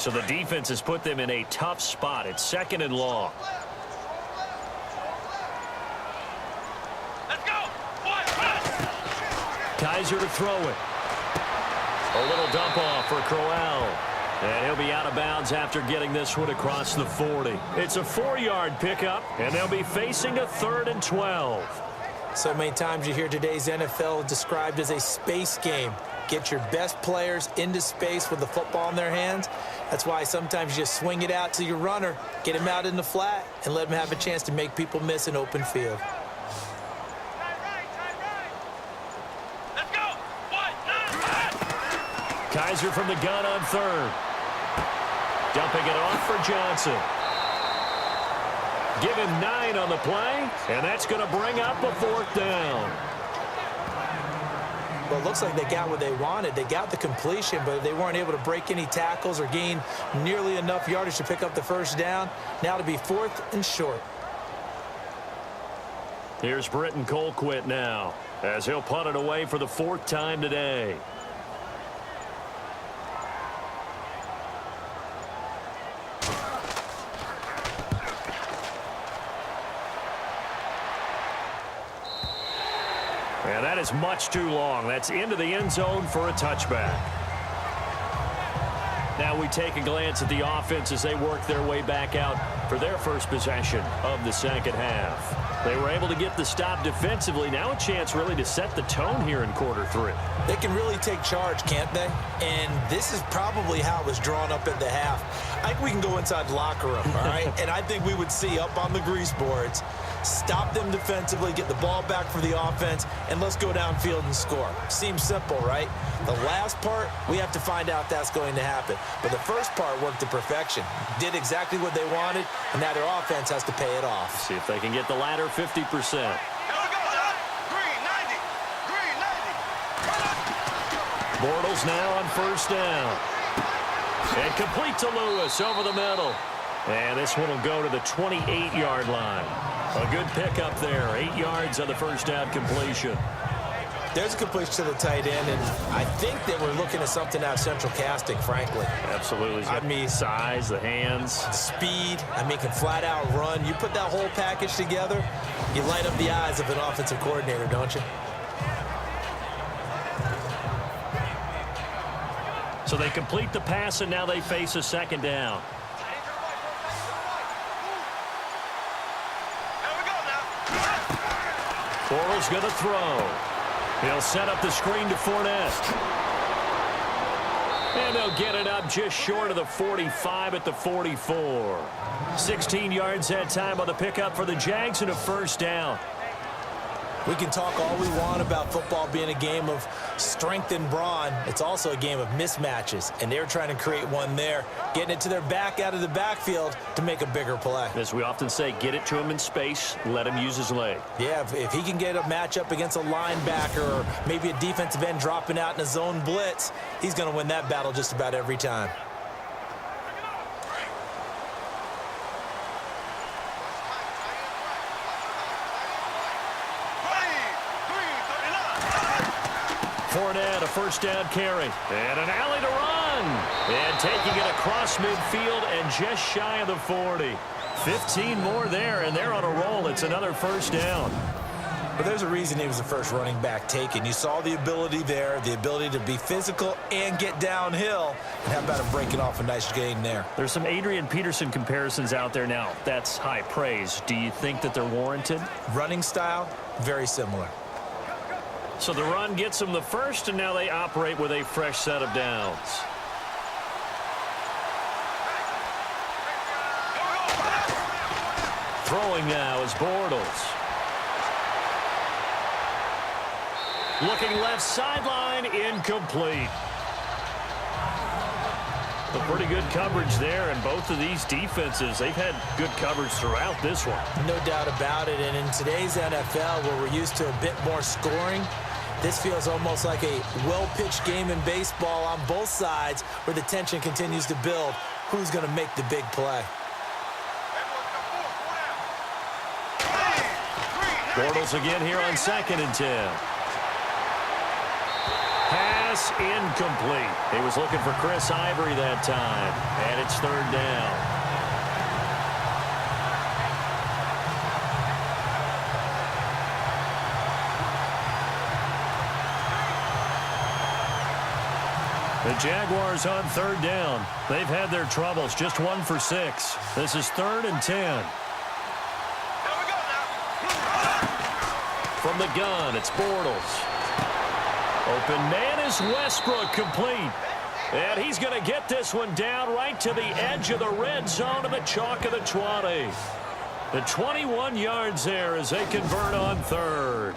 So the defense has put them in a tough spot. It's 2nd and long. Let's go. Kaiser to throw it. A little dump off for Crowell. And he'll be out of bounds after getting this one across the 40. It's a 4-yard pickup, and they'll be facing a 3rd and 12. So many times you hear today's NFL described as a space game. Get your best players into space with the football in their hands. That's why sometimes you just swing it out to your runner, get him out in the flat, and let him have a chance to make people miss an open field. Let's go. Kaiser from the gun on 3rd. Dumping it off for Johnson. Give him 9 on the play, and that's going to bring up a 4th down. Well, it looks like they got what they wanted. They got the completion, but they weren't able to break any tackles or gain nearly enough yardage to pick up the 1st down. Now to be 4th and short. Here's Britton Colquitt now, as he'll punt it away for the 4th time today. And that is much too long. That's into the end zone for a touchback. Now we take a glance at the offense as they work their way back out for their first possession of the 2nd half. They were able to get the stop defensively. Now a chance really to set the tone here in quarter 3. They can really take charge, can't they? And this is probably how it was drawn up at the half. I think we can go inside the locker room, all right? And I think we would see up on the grease boards, stop them defensively, get the ball back for the offense, and let's go downfield and score. Seems simple, right? The last part, we have to find out that's going to happen. But the first part worked to perfection. Did exactly what they wanted, and now their offense has to pay it off. See if they can get the latter 50%. Bortles now on 1st down. And complete to Lewis over the middle. And this one will go to the 28-yard line. A good pickup there. 8 yards on the 1st down completion. There's a completion to the tight end, and I think that we're looking at something out of central casting, frankly. Absolutely. I mean, size, the hands. Speed. I mean, can flat out run. You put that whole package together, you light up the eyes of an offensive coordinator, don't you? So they complete the pass, and now they face a 2nd down. Bortles going to throw. He'll set up the screen to Fournette. And they'll get it up just short of the 45 at the 44. 16 yards that time on the pickup for the Jags and a 1st down. We can talk all we want about football being a game of strength and brawn. It's also a game of mismatches, and they're trying to create one there, getting it to their back out of the backfield to make a bigger play. As we often say, get it to him in space, let him use his leg. Yeah, if he can get a matchup against a linebacker or maybe a defensive end dropping out in a zone blitz, he's going to win that battle just about every time. Fournette, a 1st down carry. And an alley to run. And taking it across midfield and just shy of the 40. 15 more there, and they're on a roll. It's another 1st down. But there's a reason he was the first running back taken. You saw the ability there, the ability to be physical and get downhill. And how about him breaking off a nice gain there? There's some Adrian Peterson comparisons out there now. That's high praise. Do you think that they're warranted? Running style, very similar. So the run gets them the 1st, and now they operate with a fresh set of downs. Throwing now is Bortles. Looking left sideline, incomplete. A pretty good coverage there, and both of these defenses, they've had good coverage throughout this one. No doubt about it, and in today's NFL, where we're used to a bit more scoring, this feels almost like a well-pitched game in baseball on both sides where the tension continues to build. Who's going to make the big play? Bortles again here on 2nd and 10. Pass incomplete. He was looking for Chris Ivory that time, and it's third down. The Jaguars on third down. They've had their troubles, just 1 for 6. This is 3rd and 10. From the gun, it's Bortles. Open man is Westbrook, complete. And he's going to get this one down right to the edge of the red zone of the chalk of the 20. The 21 yards there as they convert on third.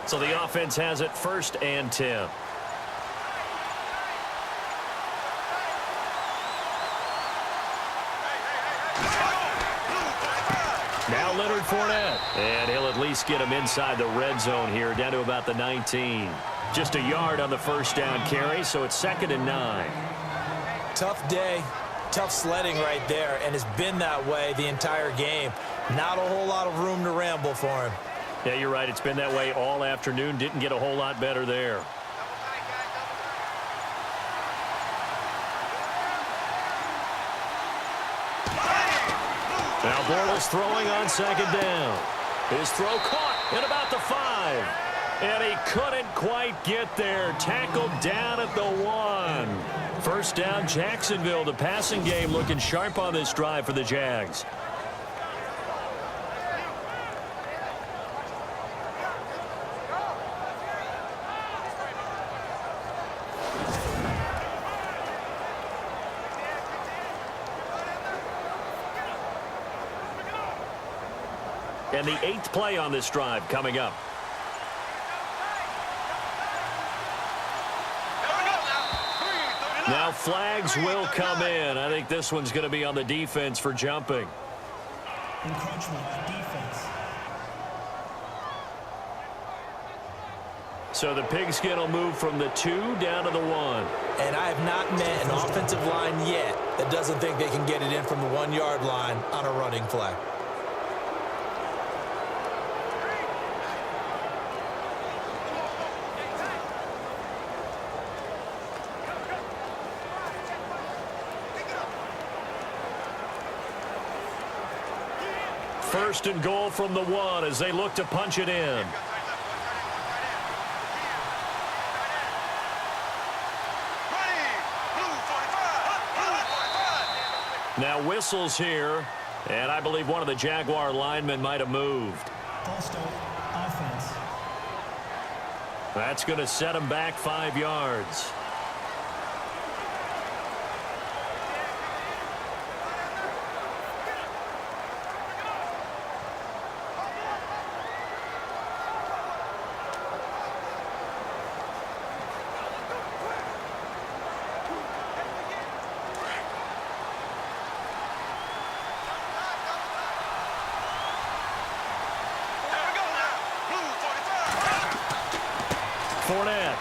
So the offense has it 1st and 10. Now Leonard Fournette. And he'll at least get him inside the red zone here, down to about the 19. Just a yard on the first down carry, so it's 2nd and 9. Tough day, tough sledding right there, and it's been that way the entire game. Not a whole lot of room to ramble for him. Yeah, you're right. It's been that way all afternoon. Didn't get a whole lot better there. Now Bortles throwing on 2nd down. His throw caught at about the 5. And he couldn't quite get there. Tackled down at the 1. First down, Jacksonville. The passing game looking sharp on this drive for the Jags. And the 8th play on this drive coming up. Now flags will come in. I think this one's going to be on the defense for jumping. Encroachment, defense. So the pigskin will move from the 2 down to the 1. And I have not met an offensive line yet that doesn't think they can get it in from the 1-yard line on a running play. First and goal from the 1 as they look to punch it in. Now whistles here, and I believe one of the Jaguar linemen might have moved. False start, offense. That's going to set him back 5 yards. Fournette.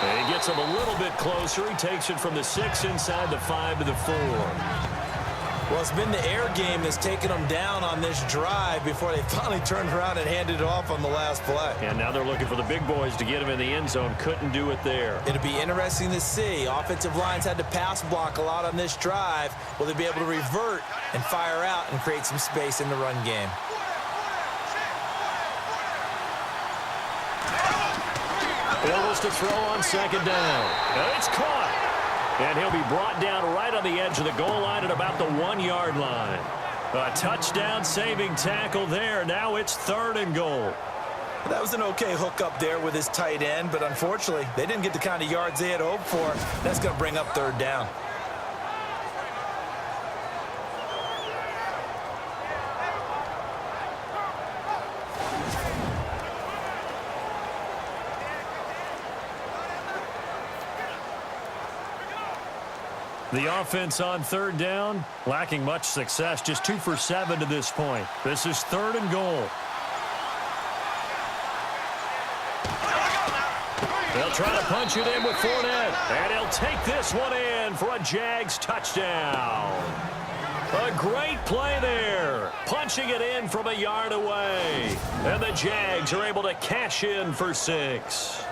And he gets him a little bit closer. He takes it from the 6 inside the 5 to the 4. Well, it's been the air game that's taken them down on this drive before they finally turned around and handed it off on the last play. And now they're looking for the big boys to get him in the end zone. Couldn't do it there. It'll be interesting to see. Offensive lines had to pass block a lot on this drive. Will they be able to revert and fire out and create some space in the run game? Bortles to throw on 2nd down. And it's caught. And he'll be brought down right on the edge of the goal line at about the 1-yard line. A touchdown saving tackle there. Now it's 3rd and goal. That was an okay hook up there with his tight end, but unfortunately, they didn't get the kind of yards they had hoped for. That's going to bring up 3rd down. The offense on 3rd down, lacking much success, just 2 for 7 to this point. This is 3rd and goal. They'll try to punch it in with Fournette. And he'll take this one in for a Jags touchdown. A great play there. Punching it in from a yard away. And the Jags are able to cash in for 6.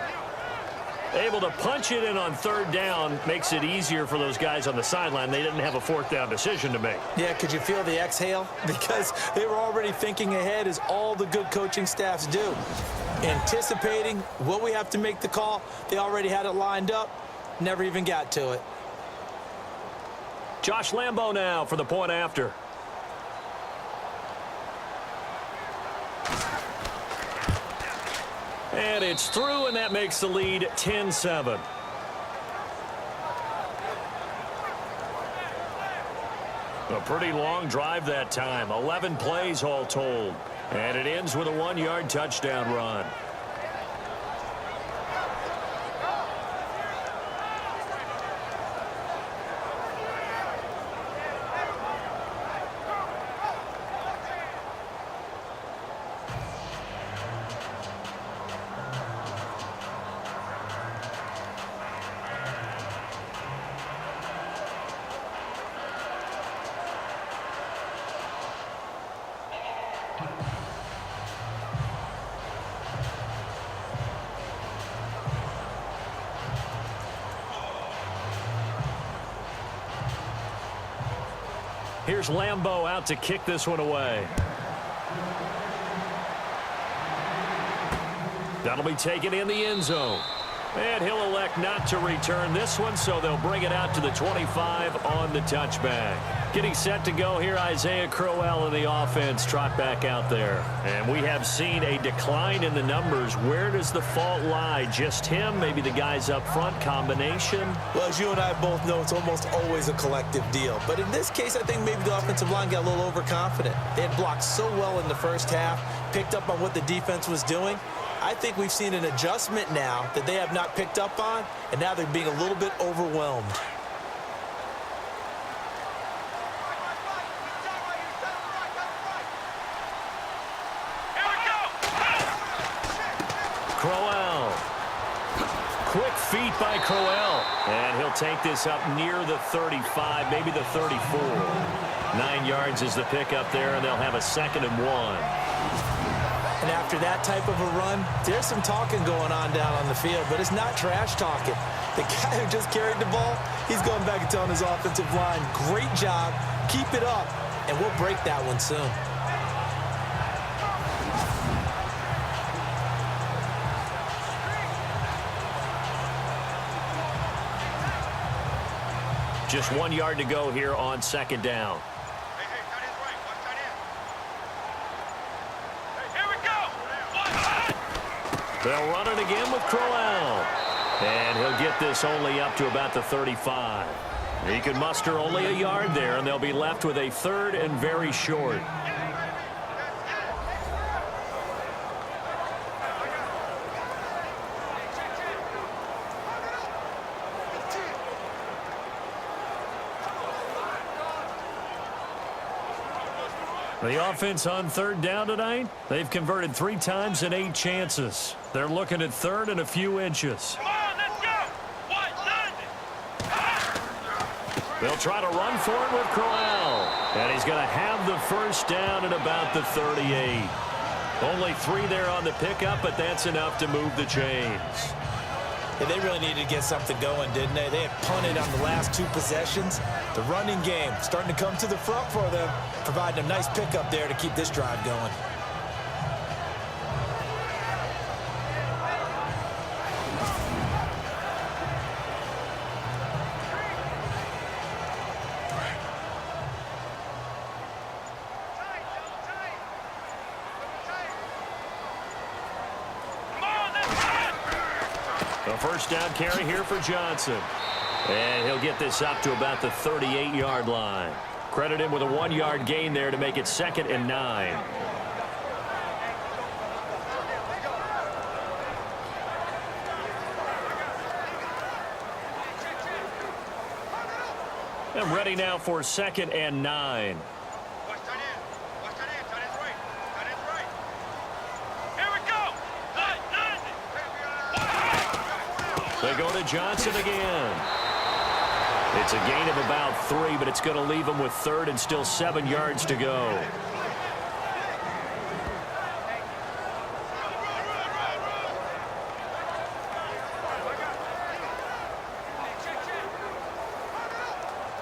Able to punch it in on 3rd down makes it easier for those guys on the sideline. They didn't have a 4th down decision to make. Yeah, could you feel the exhale? Because they were already thinking ahead, as all the good coaching staffs do. Anticipating, will we have to make the call? They already had it lined up. Never even got to it. Josh Lambo now for the point after. And it's through, and that makes the lead 10-7. A pretty long drive that time. 11 plays all told. And it ends with a 1-yard touchdown run. Here's Lambo out to kick this one away. That'll be taken in the end zone. And he'll elect not to return this one, so they'll bring it out to the 25 on the touchback. Getting set to go here, Isaiah Crowell and the offense trot back out there. And we have seen a decline in the numbers. Where does the fault lie? Just him? Maybe the guys up front? Combination? Well, as you and I both know, it's almost always a collective deal. But in this case, I think maybe the offensive line got a little overconfident. They had blocked so well in the first half, picked up on what the defense was doing. I think we've seen an adjustment now that they have not picked up on, and now they're being a little bit overwhelmed. Here we go. Crowell. Quick feet by Crowell. And he'll take this up near the 35, maybe the 34. 9 yards is the pickup there, and they'll have a 2nd and 1. And after that type of a run, there's some talking going on down on the field, but it's not trash talking. The guy who just carried the ball, he's going back and telling his offensive line, great job, keep it up, and we'll break that one soon. Just 1 yard to go here on 2nd down. They'll run it again with Crowell. And he'll get this only up to about the 35. He can muster only a yard there, and they'll be left with a 3rd and very short. The offense on 3rd down tonight, they've converted 3 times in 8 chances. They're looking at 3rd and a few inches. Come on, let's go. They'll try to run for it with Crowell. And he's going to have the 1st down at about the 38. Only 3 there on the pickup, but that's enough to move the chains. Yeah, they really needed to get something going, didn't they? They had punted on the last 2 possessions. The running game starting to come to the front for them, providing a nice pickup there to keep this drive going. A 1st down carry here for Johnson. And he'll get this up to about the 38-yard line. Credit him with a 1-yard gain there to make it 2nd and 9. And ready now for 2nd and 9. They go to Johnson again. It's a gain of about 3, but it's going to leave them with 3rd and still 7 yards to go.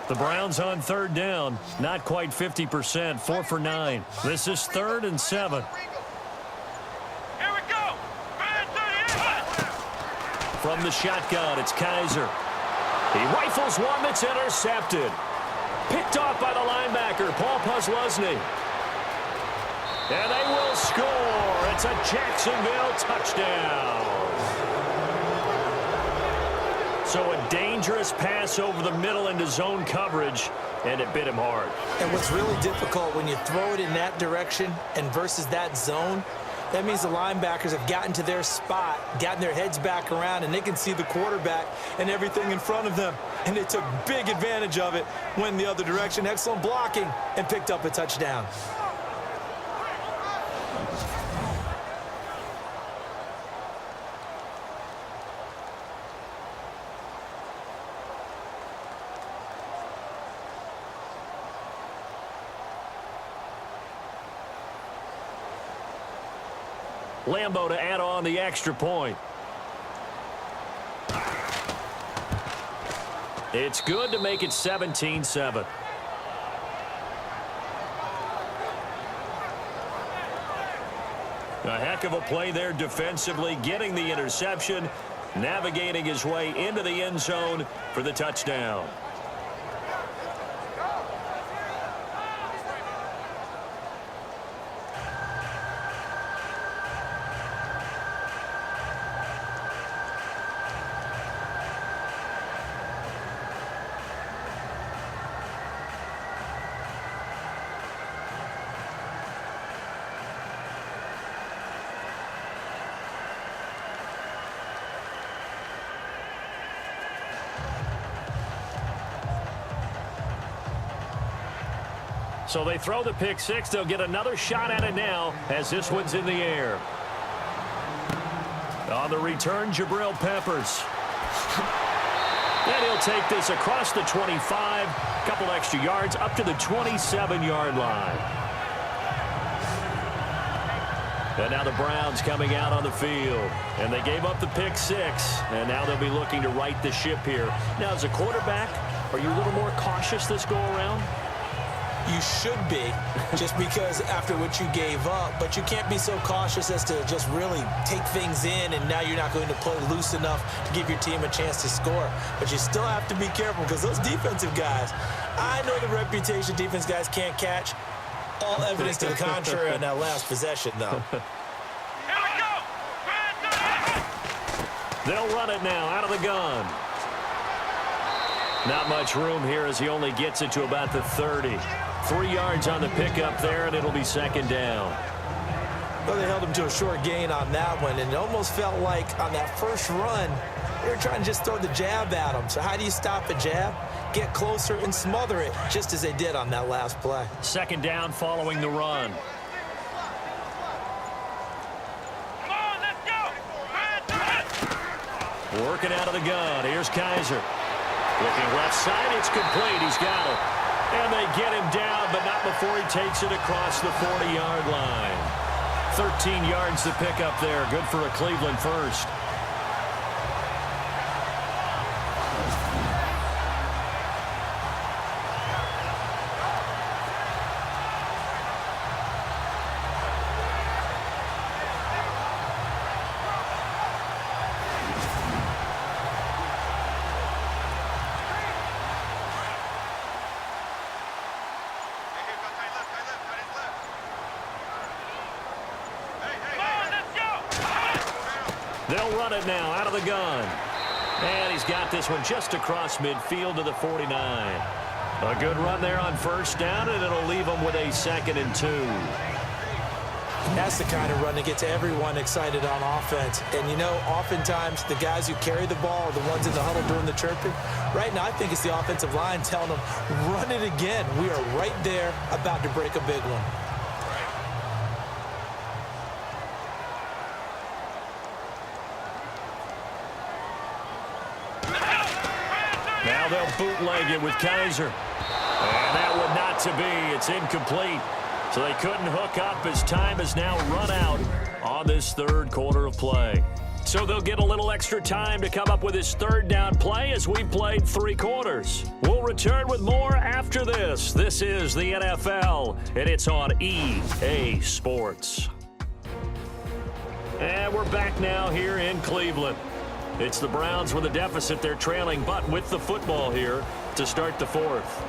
The Browns on 3rd down. Not quite 50%. 4 for 9. This is 3rd and 7. Here we go. From the shotgun, it's Kaiser. He rifles one that's intercepted. Picked off by the linebacker, Paul Posluszny. And they will score. It's a Jacksonville touchdown. So a dangerous pass over the middle into zone coverage, and it bit him hard. And what's really difficult when you throw it in that direction and versus that zone, that means the linebackers have gotten to their spot, gotten their heads back around, and they can see the quarterback and everything in front of them. And they took big advantage of it, went the other direction. Excellent blocking, and picked up a touchdown. Lambo to add on the extra point. It's good to make it 17-7. A heck of a play there defensively, getting the interception, navigating his way into the end zone for the touchdown. So they throw the pick six. They'll get another shot at it now as this one's in the air. On the return, Jabril Peppers. And he'll take this across the 25. Couple extra yards up to the 27-yard line. And now the Browns coming out on the field. And they gave up the pick six. And now they'll be looking to right the ship here. Now, as a quarterback, are you a little more cautious this go around? You should be, just because after what you gave up. But you can't be so cautious as to just really take things in, and now you're not going to play loose enough to give your team a chance to score. But you still have to be careful, because those defensive guys, I know the reputation defense guys can't catch. All evidence to the contrary on that last possession, though. Here we go. They'll run it now out of the gun. Not much room here as he only gets it to about the 30. 3 yards on the pickup there, and it'll be second down. Well, they held him to a short gain on that one, and it almost felt like on that first run, they were trying to just throw the jab at him. So how do you stop a jab? Get closer and smother it, just as they did on that last play. Second down following the run. Come on, let's go. Working out of the gun. Here's Kaiser. Looking left side, it's complete. He's got it. And they get him down, but not before he takes it across the 40-yard line. 13 yards to pick up there. Good for a Cleveland first. They'll run it now out of the gun. And he's got this one just across midfield to the 49. A good run there on first down, and it'll leave them with a 2nd and 2. That's the kind of run that gets everyone excited on offense. And, you know, oftentimes the guys who carry the ball are the ones in the huddle doing the chirping. Right now, I think it's the offensive line telling them, run it again. We are right there about to break a big one. Now they'll bootleg it with Kaiser. And that would not to be. It's incomplete. So they couldn't hook up as time has now run out on this third quarter of play. So they'll get a little extra time to come up with his third down play as we've played 3 quarters. We'll return with more after this. This is the NFL, and it's on EA Sports. And we're back now here in Cleveland. It's the Browns with a deficit. They're trailing, but with the football here to start the fourth.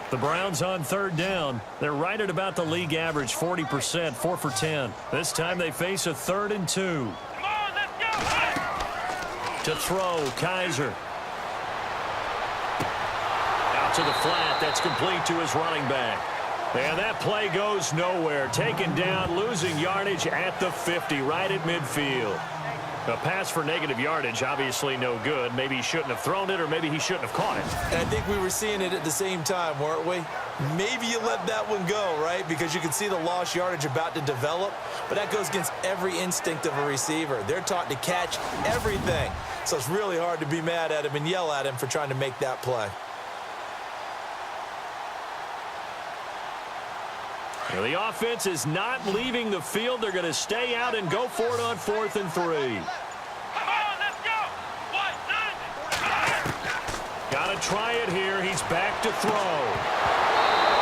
The Browns on third down. They're right at about the league average, 40%, 4 for 10. This time they face a 3rd and 2. Come on, let's go. To throw, Kaiser. Out to the flat. That's complete to his running back. And that play goes nowhere. Taken down, losing yardage at the 50, right at midfield. A pass for negative yardage, obviously no good. Maybe he shouldn't have thrown it, or maybe he shouldn't have caught it. And I think we were seeing it at the same time, weren't we? Maybe you let that one go, right? Because you can see the lost yardage about to develop. But that goes against every instinct of a receiver. They're taught to catch everything. So it's really hard to be mad at him and yell at him for trying to make that play. Well, the offense is not leaving the field. They're going to stay out and go for it on 4th and 3. Come on, let's go. 1, 9. Got to try it here. He's back to throw.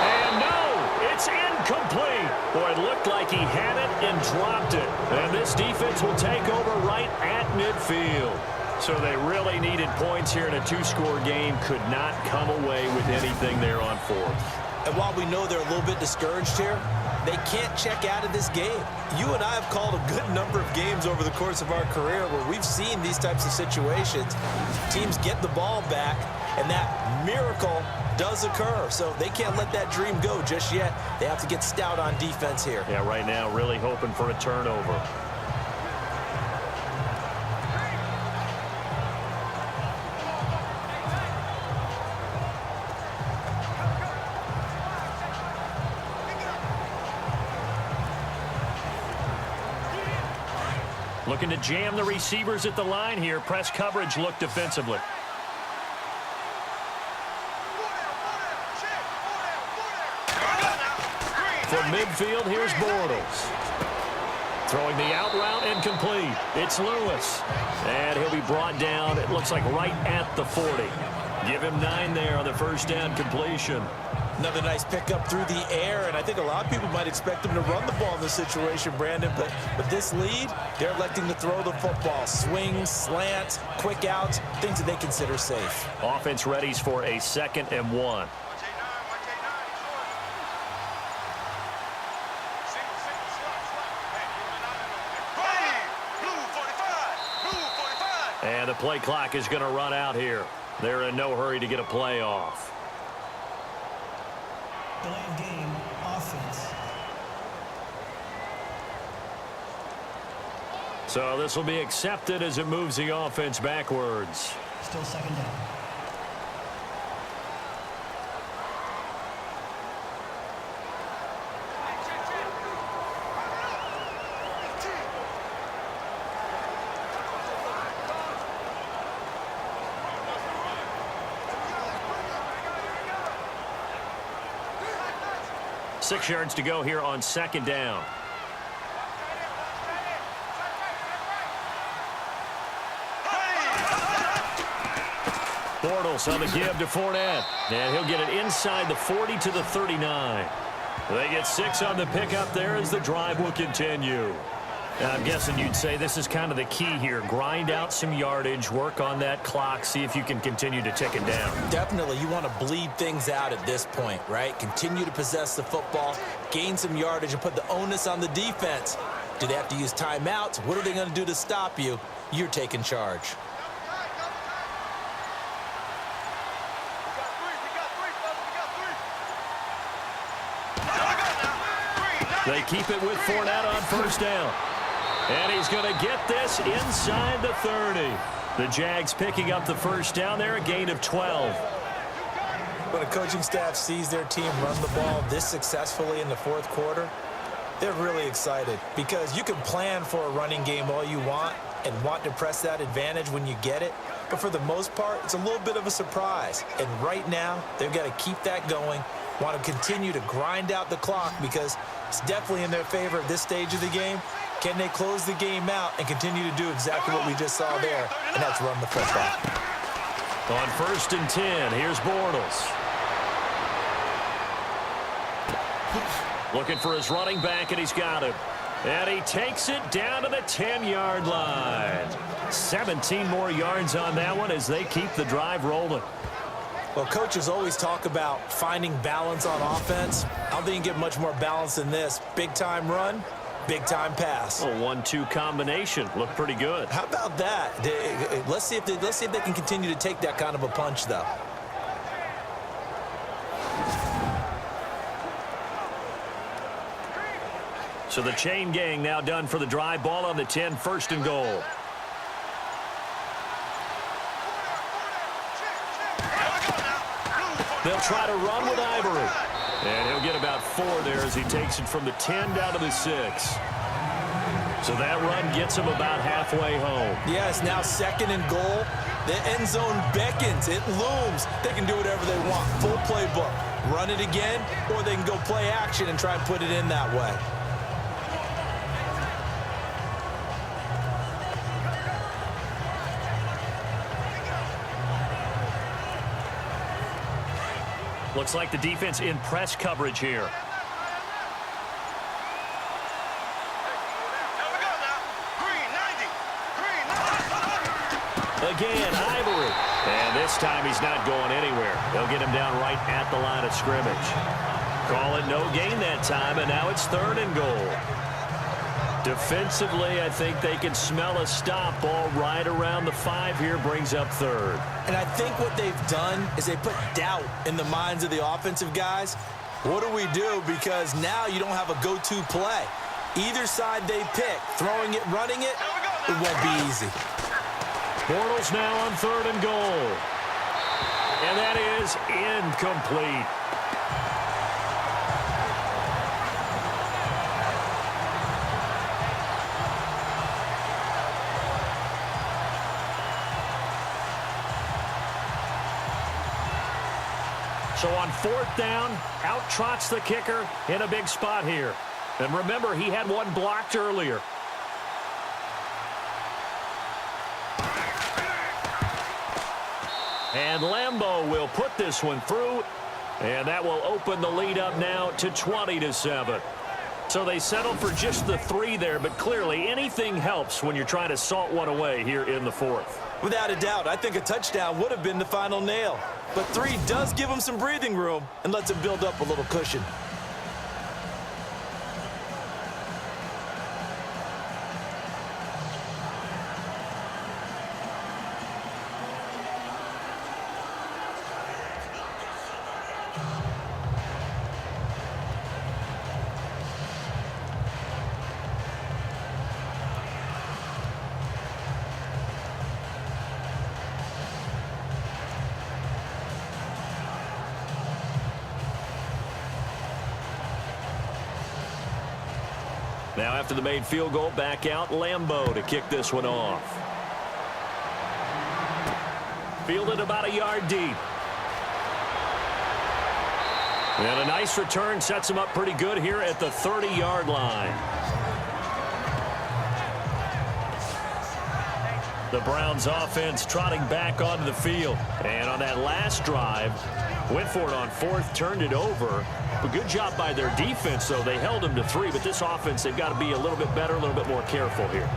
And no, it's incomplete. Boy, it looked like he had it and dropped it. And this defense will take over right at midfield. So they really needed points here in a 2-score game. Could not come away with anything there on 4th. And while we know they're a little bit discouraged here, they can't check out of this game. You and I have called a good number of games over the course of our career where we've seen these types of situations. Teams get the ball back, and that miracle does occur. So they can't let that dream go just yet. They have to get stout on defense here. Yeah, right now really hoping for a turnover. Looking to jam the receivers at the line here. Press coverage look defensively. From midfield, here's Bortles. Throwing the out route and complete. It's Lewis. And he'll be brought down, it looks like right at the 40. Give him 9 there on the first down completion. Another nice pickup through the air, and I think a lot of people might expect him to run the ball in this situation, Brandon, but with this lead, they're electing to throw the football. Swings, slants, quick outs, things that they consider safe. Offense readies for a 2nd and 1. And the play clock is going to run out here. They're in no hurry to get a play off. Delay of game, offense. So this will be accepted as it moves the offense backwards. Still 2nd down. Six yards to go here on 2nd down. Bortles on the give to Fournette. And he'll get it inside the 40 to the 39. They get 6 on the pickup there as the drive will continue. And I'm guessing you'd say this is kind of the key here. Grind out some yardage, work on that clock, see if you can continue to tick it down. Definitely, you want to bleed things out at this point, right? Continue to possess the football, gain some yardage, and put the onus on the defense. Do they have to use timeouts? What are they going to do to stop you? You're taking charge. They keep it with Fournette on first down. And he's going to get this inside the 30. The Jags picking up the first down there, a gain of 12. When a coaching staff sees their team run the ball this successfully in the fourth quarter, they're really excited because you can plan for a running game all you want and want to press that advantage when you get it. But for the most part, it's a little bit of a surprise. And right now, they've got to keep that going, want to continue to grind out the clock because it's definitely in their favor at this stage of the game. Can they close the game out and continue to do exactly what we just saw there, and that's run the football. On 1st and 10, here's Bortles. Looking for his running back, and he's got him. And he takes it down to the 10-yard line. 17 more yards on that one as they keep the drive rolling. Well, coaches always talk about finding balance on offense. I don't think you get much more balance than this. Big-time run, big-time pass. A 1-2 combination. Looked pretty good. How about that? Let's see if they can continue to take that kind of a punch, though. So the chain gang now done for the drive. Ball on the 10, 1st and goal. They'll try to run with Ivory. And he'll get about 4 there as he takes it from the 10 down to the 6. So that run gets him about halfway home. Yeah, it's now 2nd and goal. The end zone beckons. It looms. They can do whatever they want. Full playbook. Run it again, or they can go play action and try and put it in that way. Looks like the defense in press coverage here. Again, Ivory. And this time he's not going anywhere. They'll get him down right at the line of scrimmage. Call it no gain that time, and now it's 3rd and goal. Defensively, I think they can smell a stop. Ball right around the 5 here, brings up 3rd. And I think what they've done is they put doubt in the minds of the offensive guys. What do we do? Because now you don't have a go-to play. Either side they pick, throwing it, running it, it won't be easy. Bortles now on 3rd and goal. And that is incomplete. So on 4th down, out trots the kicker in a big spot here. And remember, he had one blocked earlier. And Lambeau will put this one through, and that will open the lead up now to 20-7. So they settle for just the 3 there, but clearly anything helps when you're trying to salt one away here in the 4th. Without a doubt, I think a touchdown would have been the final nail. But 3 does give them some breathing room and lets them build up a little cushion. Now after the made field goal, back out Lambeau to kick this one off. Fielded about a yard deep. And a nice return sets him up pretty good here at the 30-yard line. The Browns offense trotting back onto the field. And on that last drive, went for it on 4th, turned it over. A good job by their defense, though. They held them to 3, but this offense, they've got to be a little bit better, a little bit more careful here.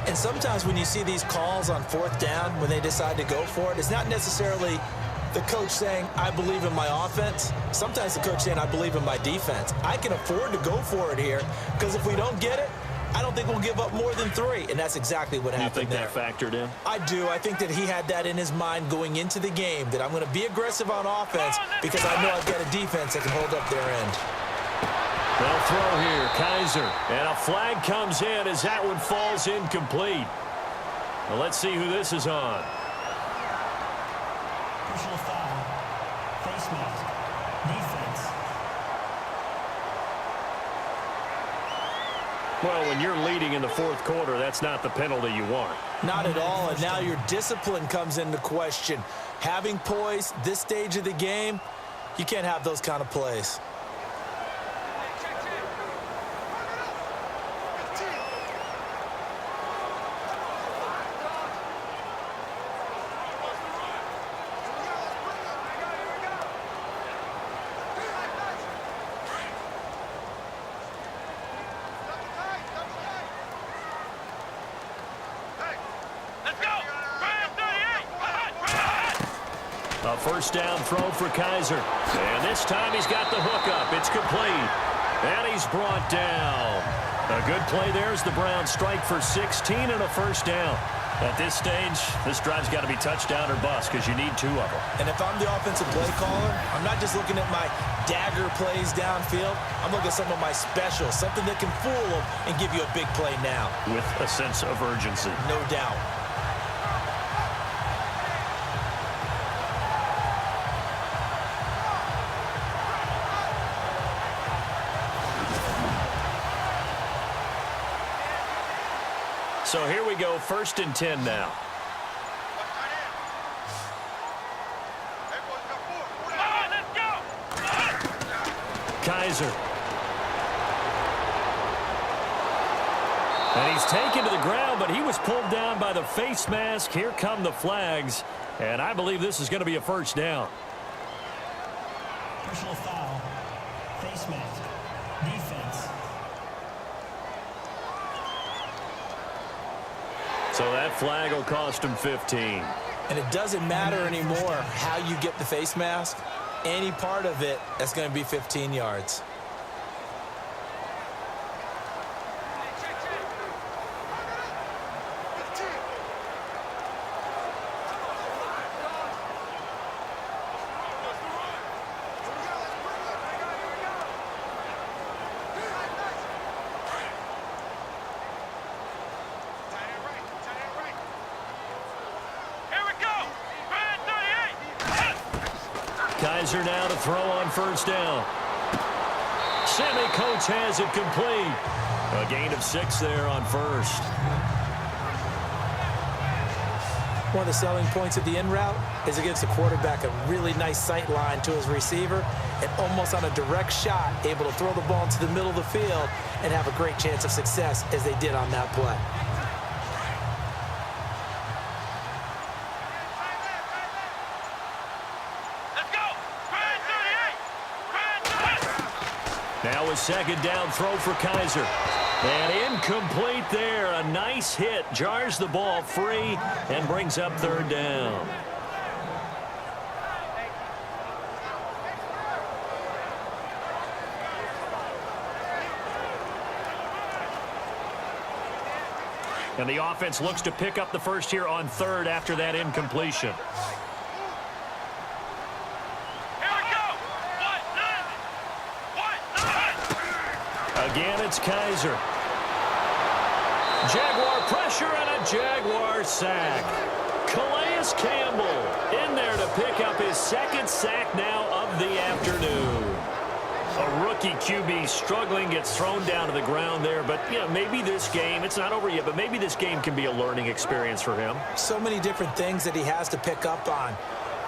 And sometimes when you see these calls on 4th down, when they decide to go for it, it's not necessarily the coach saying, I believe in my offense. Sometimes the coach saying, I believe in my defense. I can afford to go for it here, because if we don't get it, I don't think we'll give up more than 3, and that's exactly what happened there. You think that factored in? I do. I think that he had that in his mind going into the game, that I'm going to be aggressive on offense because I know I've got a defense that can hold up their end. They'll throw here, Kaiser, and a flag comes in as that one falls incomplete. Well, let's see who this is on. Personal foul. Face mask. Defense. Well, when you're leading in the fourth quarter, that's not the penalty you want. Not at all, and now your discipline comes into question. Having poise this stage of the game, you can't have those kind of plays. A first down throw for Kaiser. And this time he's got the hook up. It's complete. And he's brought down. A good play there as the Browns strike for 16 and a first down. At this stage, this drive's got to be touchdown or bust because you need two of them. And if I'm the offensive play caller, I'm not just looking at my dagger plays downfield. I'm looking at some of my specials, something that can fool them and give you a big play now. With a sense of urgency. No doubt. So here we go, 1st and 10 now. Kaiser. And he's taken to the ground, but he was pulled down by the face mask. Here come the flags, and I believe this is going to be a first down. Personal foul. Face mask. Defense. So that flag will cost him 15. And it doesn't matter anymore how you get the face mask. Any part of it, that's going to be 15 yards. Kaiser now to throw on first down. Semi-Coach has it complete. A gain of 6 there on first. One of the selling points of the in route is it gives the quarterback a really nice sight line to his receiver and almost on a direct shot able to throw the ball into the middle of the field and have a great chance of success as they did on that play. Now a second down throw for Kaiser. And incomplete there. A nice hit. Jars the ball free and brings up third down. And the offense looks to pick up the first here on third after that incompletion. Again, it's Kaiser. Jaguar pressure and a Jaguar sack. Calais Campbell in there to pick up his second sack now of the afternoon. A rookie QB struggling, gets thrown down to the ground there. But, you know, maybe this game, it's not over yet, but maybe this game can be a learning experience for him. So many different things that he has to pick up on.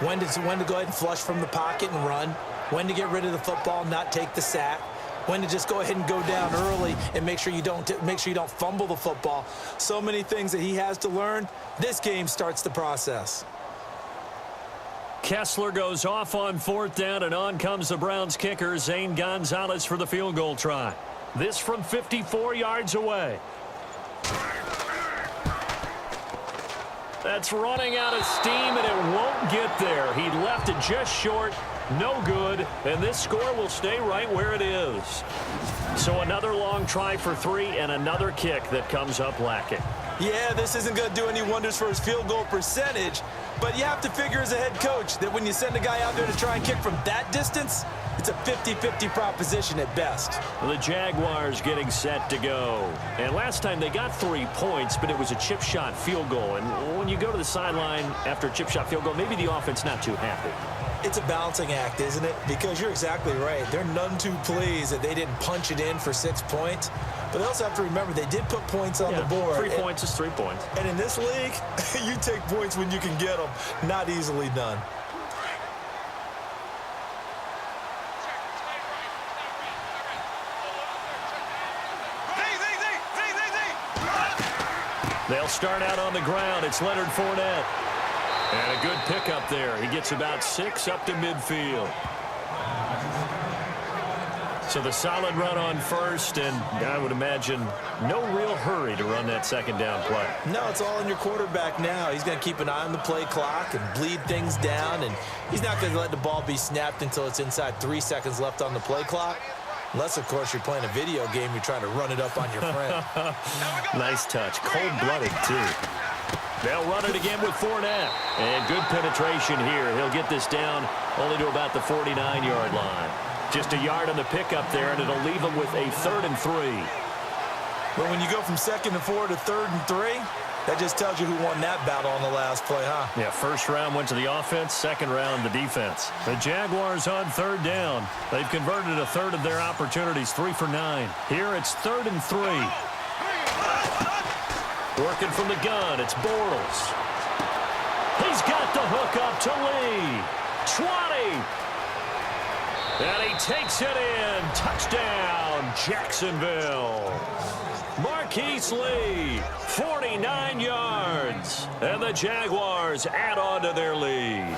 When to go ahead and flush from the pocket and run. When to get rid of the football, not take the sack. When to just go ahead and go down early and make sure you don't fumble the football. So many things that he has to learn. This game starts the process. Kessler goes off on fourth down, and on comes the Browns kicker, Zane Gonzalez, for the field goal try. This from 54 yards away. That's running out of steam, and it won't get there. He left it just short. No good, and this score will stay right where it is. So another long try for 3 and another kick that comes up lacking. Yeah, this isn't going to do any wonders for his field goal percentage, but you have to figure as a head coach that when you send a guy out there to try and kick from that distance, it's a 50-50 proposition at best. The Jaguars getting set to go. And last time they got 3 points, but it was a chip shot field goal. And when you go to the sideline after a chip shot field goal, maybe the offense not too happy. It's a balancing act, isn't it? Because you're exactly right. They're none too pleased that they didn't punch it in for 6 points. But they also have to remember they did put points on the board. 3 points is 3 points. And in this league, you take points when you can get them. Not easily done. They'll start out on the ground. It's Leonard Fournette. And a good pickup there. He gets about 6 up to midfield. So the solid run on first, and I would imagine no real hurry to run that second down play. No, it's all in your quarterback now. He's going to keep an eye on the play clock and bleed things down, and he's not going to let the ball be snapped until it's inside 3 seconds left on the play clock. Unless, of course, you're playing a video game, you're trying to run it up on your friend. Nice touch. Cold-blooded, too. They'll run it again with Fournette. And good penetration here. He'll get this down only to about the 49-yard line. Just a yard on the pickup there, and it'll leave him with a 3rd and 3. But when you go from 2nd and 4 to 3rd and 3, that just tells you who won that battle on the last play, huh? Yeah, first round went to the offense, second round the defense. The Jaguars on 3rd down. They've converted a third of their opportunities, 3 for 9. Here it's 3rd and 3. Working from the gun, it's Bortles. He's got the hook up to Lee. 20. And he takes it in. Touchdown, Jacksonville. Marquise Lee, 49 yards. And the Jaguars add on to their lead.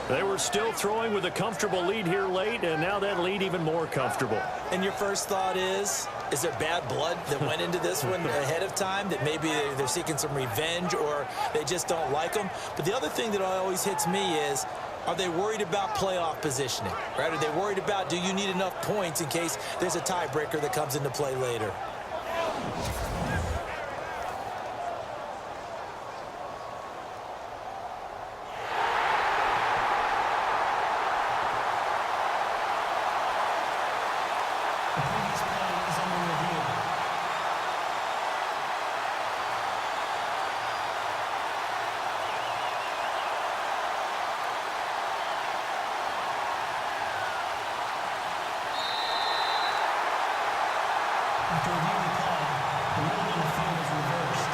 They were still throwing with a comfortable lead here late, and now that lead even more comfortable. And your first thought is there bad blood that went into this one ahead of time, that maybe they're seeking some revenge or they just don't like them? But the other thing that always hits me is, are they worried about playoff positioning, right? Are they worried about, do you need enough points in case there's a tiebreaker that comes into play later? After reviewing the call, the ruling on the field is reversed.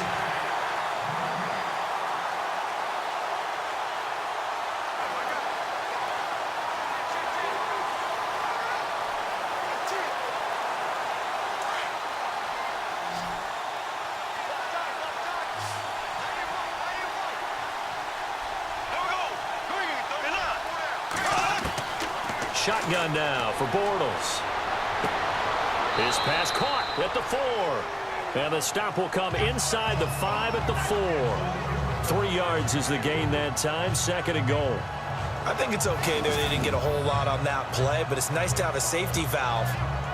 Shotgun now for Bortles. His pass caught at the 4. And the stop will come inside the 5 at the 4. 3 yards is the gain that time. 2nd and goal. I think it's okay there. They didn't get a whole lot on that play, but it's nice to have a safety valve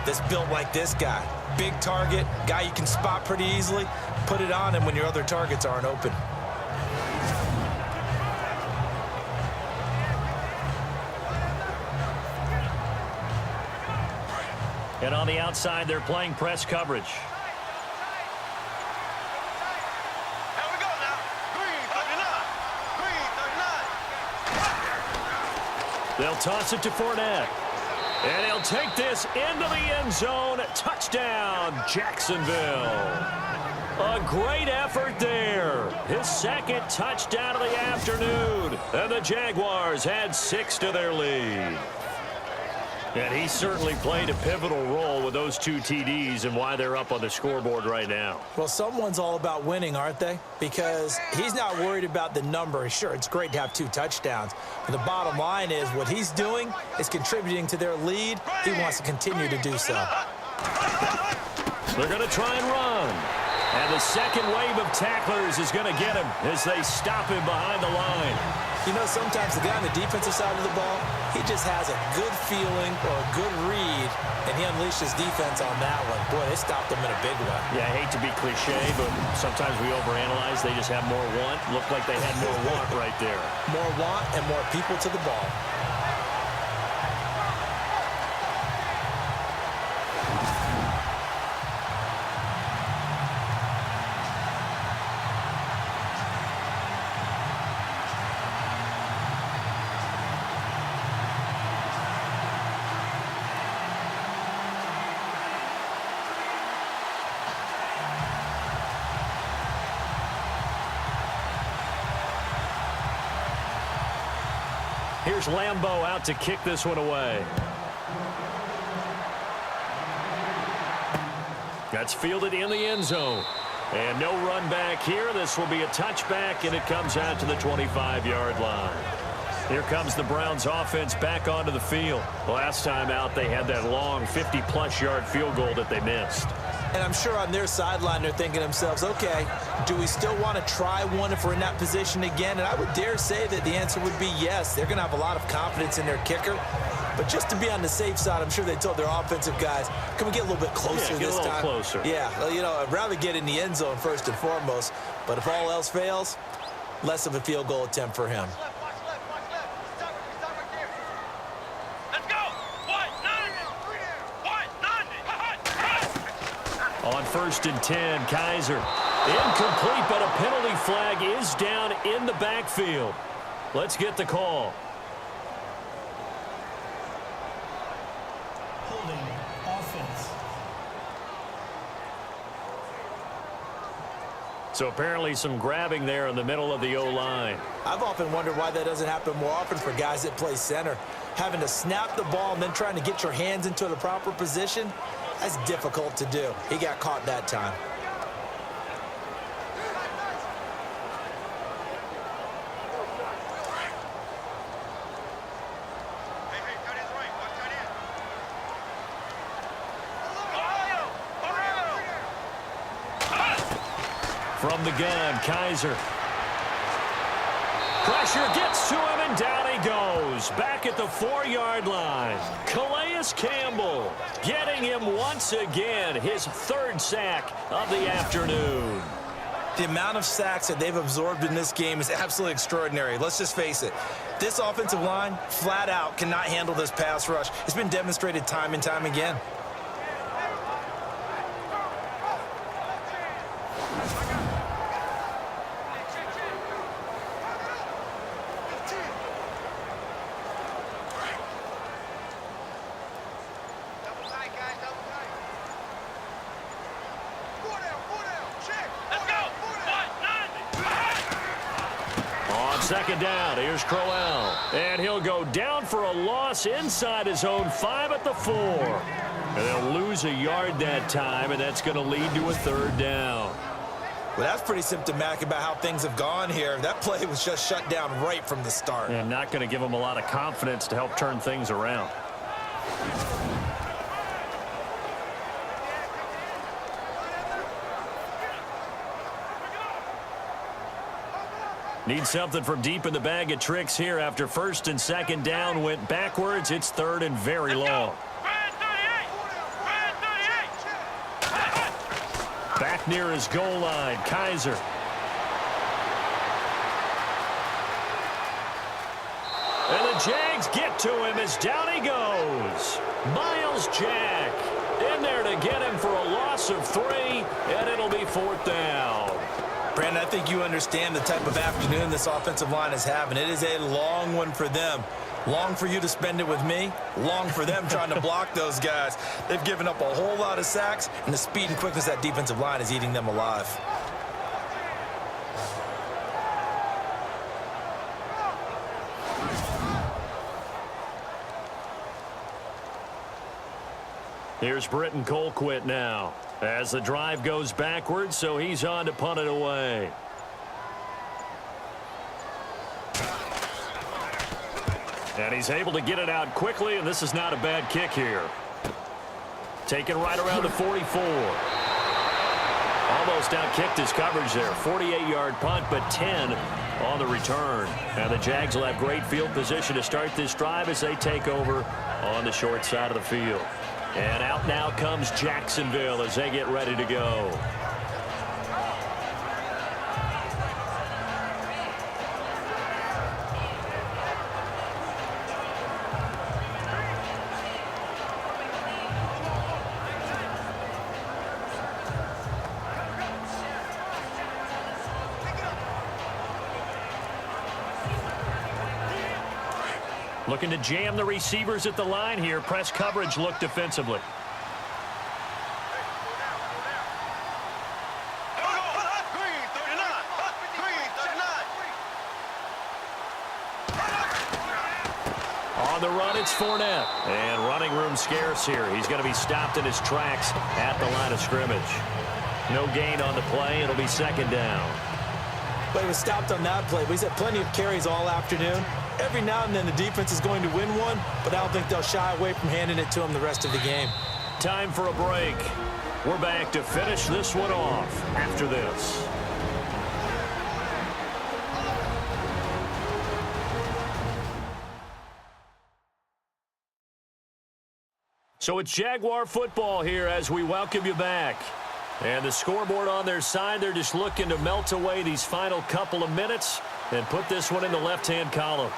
that's built like this guy. Big target, guy you can spot pretty easily. Put it on him when your other targets aren't open. And on the outside, they're playing press coverage. Here we go now. Green 39. They'll toss it to Fournette. And he'll take this into the end zone. Touchdown, Jacksonville. A great effort there. His 2nd touchdown of the afternoon. And the Jaguars add 6 to their lead. And he certainly played a pivotal role with those 2 TDs and why they're up on the scoreboard right now. Well, someone's all about winning, aren't they? Because he's not worried about the number. Sure, it's great to have 2 touchdowns. But the bottom line is what he's doing is contributing to their lead. He wants to continue to do so. They're going to try and run. And the second wave of tacklers is going to get him as they stop him behind the line. You know, sometimes the guy on the defensive side of the ball, he just has a good feeling or a good read, and he unleashed his defense on that one. Boy, they stopped him in a big way. Yeah, I hate to be cliche, but sometimes we overanalyze. They just have more want. Looked like they had more want right there. More want and more people to the ball. Here's Lambeau out to kick this one away. That's fielded in the end zone. And no run back here. This will be a touchback, and it comes out to the 25-yard line. Here comes the Browns offense back onto the field. Last time out, they had that long 50-plus yard field goal that they missed. And I'm sure on their sideline they're thinking to themselves, okay, do we still want to try one if we're in that position again? And I would dare say that the answer would be yes. They're going to have a lot of confidence in their kicker. But just to be on the safe side, I'm sure they told their offensive guys, can we get a little bit closer this time? Get a little closer. Yeah, well, you know, I'd rather get in the end zone first and foremost. But if all else fails, less of a field goal attempt for him. Watch left. Stop right there. Let's go. What? 90. On 1st and 10, Kaiser. Incomplete, but a penalty flag is down in the backfield. Let's get the call. Holding offense. So apparently some grabbing there in the middle of the O-line. I've often wondered why that doesn't happen more often for guys that play center. Having to snap the ball and then trying to get your hands into the proper position, that's difficult to do. He got caught that time. Hey, tight end's right. Watch tight end. From the gun, Kaiser. Pressure gets to him, and down he goes. Back at the 4-yard line. Calais Campbell getting him once again, his 3rd sack of the afternoon. The amount of sacks that they've absorbed in this game is absolutely extraordinary. Let's just face it. This offensive line, flat out, cannot handle this pass rush. It's been demonstrated time and time again. Double tight, guys. Double tight. 4 down. Check. Let's go. 90. On 2nd down, here's Crowell. And he'll go down for a loss inside his own 5 at the 4. And they'll lose a yard that time, and that's going to lead to a 3rd down. Well, that's pretty symptomatic about how things have gone here. That play was just shut down right from the start. And not going to give them a lot of confidence to help turn things around. Need something from deep in the bag of tricks here after 1st and 2nd down went backwards. It's 3rd and very long. Back near his goal line, Kaiser. And the Jags get to him as down he goes. Miles Jack in there to get him for a loss of 3, and it'll be 4th down. Brandon, I think you understand the type of afternoon this offensive line is having. It is a long one for them. Long for you to spend it with me. Long for them trying to block those guys. They've given up a whole lot of sacks, and the speed and quickness of that defensive line is eating them alive. Here's Britton Colquitt now as the drive goes backwards, so he's on to punt it away. And he's able to get it out quickly, and this is not a bad kick here. Taken right around the 44. Almost outkicked his coverage there. 48-yard punt, but 10 on the return. Now the Jags will have great field position to start this drive as they take over on the short side of the field. And out now comes Jacksonville as they get ready to go. Looking to jam the receivers at the line here. Press coverage look defensively. it's Fournette. And running room scarce here. He's going to be stopped in his tracks at the line of scrimmage. No gain on the play. It'll be second down. But he was stopped on that play. But he's had plenty of carries all afternoon. Every now and then the defense is going to win one, but I don't think they'll shy away from handing it to him the rest of the game. Time for a break. We're back to finish this one off after this. So it's Jaguar football here as we welcome you back. And the scoreboard on their side, they're just looking to melt away these final couple of minutes and put this one in the left-hand column.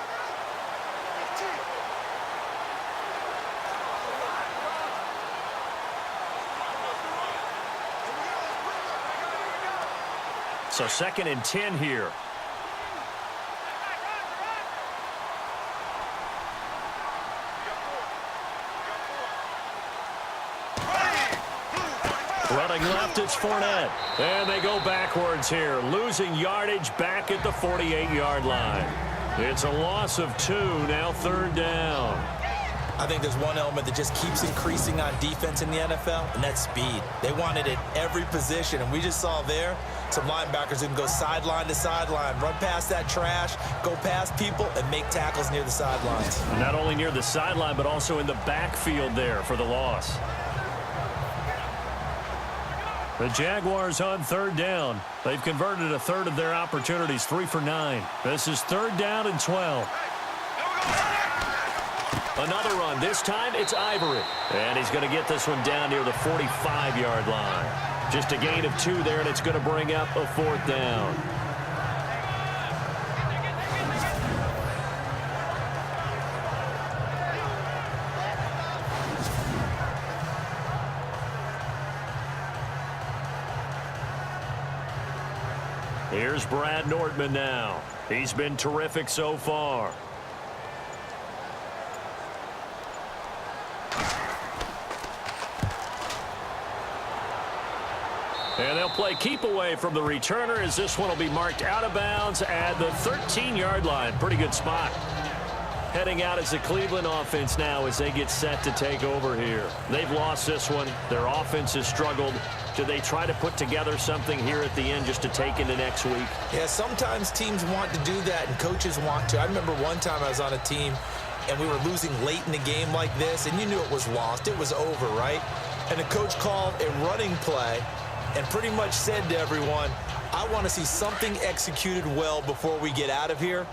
So 2nd and 10 here. Running left, it's Fournette. And they go backwards here, losing yardage back at the 48-yard line. It's a loss of 2, now 3rd down. I think there's one element that just keeps increasing on defense in the NFL, and that's speed. They want it at every position, and we just saw there some linebackers who can go sideline to sideline, run past that trash, go past people, and make tackles near the sidelines. Not only near the sideline, but also in the backfield there for the loss. The Jaguars on 3rd down. They've converted a third of their opportunities, 3 for 9. This is 3rd down and 12. Another run. This time it's Ivory. And he's going to get this one down near the 45-yard line. Just a gain of 2 there, and it's going to bring up a 4th down. Here's Brad Nordman now. He's been terrific so far. And they'll play keep away from the returner as this one will be marked out of bounds at the 13-yard line. Pretty good spot. Heading out as the Cleveland offense now as they get set to take over here. They've lost this one. Their offense has struggled. Do they try to put together something here at the end just to take into next week? Yeah, sometimes teams want to do that and coaches want to. I remember one time I was on a team and we were losing late in the game like this, and you knew it was lost. It was over, right? And the coach called a running play and pretty much said to everyone, I want to see something executed well before we get out of here.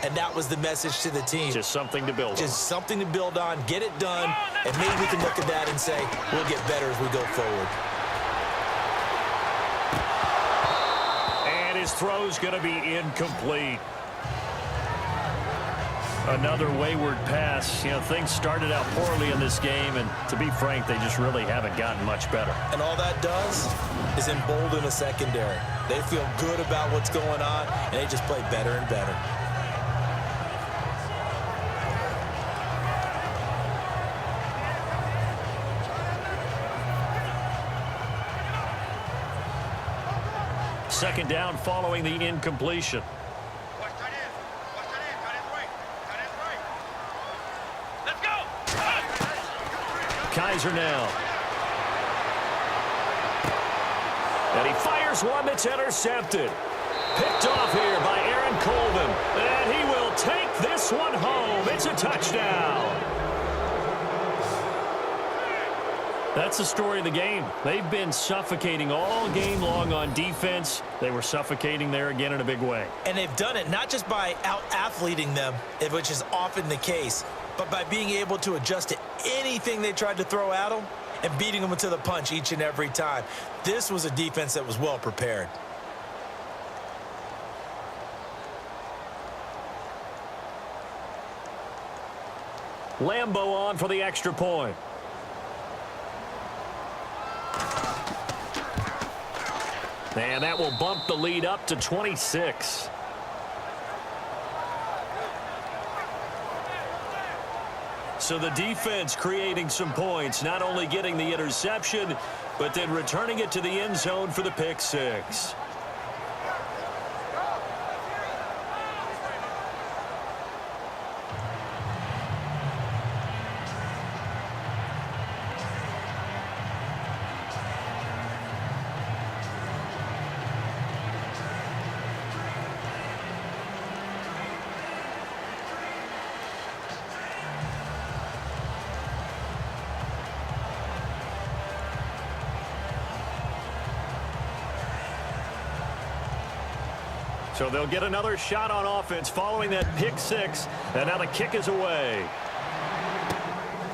And that was the message to the team. Just something to build on. Just something to build on, get it done, and maybe we can look at that and say, we'll get better as we go forward. And his throw's going to be incomplete. Another wayward pass. You know, things started out poorly in this game, and to be frank, they just really haven't gotten much better. And all that does is embolden a secondary. They feel good about what's going on, and they just play better and better. Second down following the incompletion. Watch tight end. Watch tight end. Tight end's right. Tight end's right. Let's go. Kaiser now. And he fires one that's intercepted. Picked off here by Aaron Colvin. And he will take this one home. It's a touchdown. That's the story of the game. They've been suffocating all game long on defense. They were suffocating there again in a big way. And they've done it not just by out-athleting them, which is often the case, but by being able to adjust to anything they tried to throw at them and beating them to the punch each and every time. This was a defense that was well prepared. Lambeau on for the extra point. And that will bump the lead up to 26. So the defense creating some points, not only getting the interception, but then returning it to the end zone for the pick six. So they'll get another shot on offense following that pick six. And now the kick is away.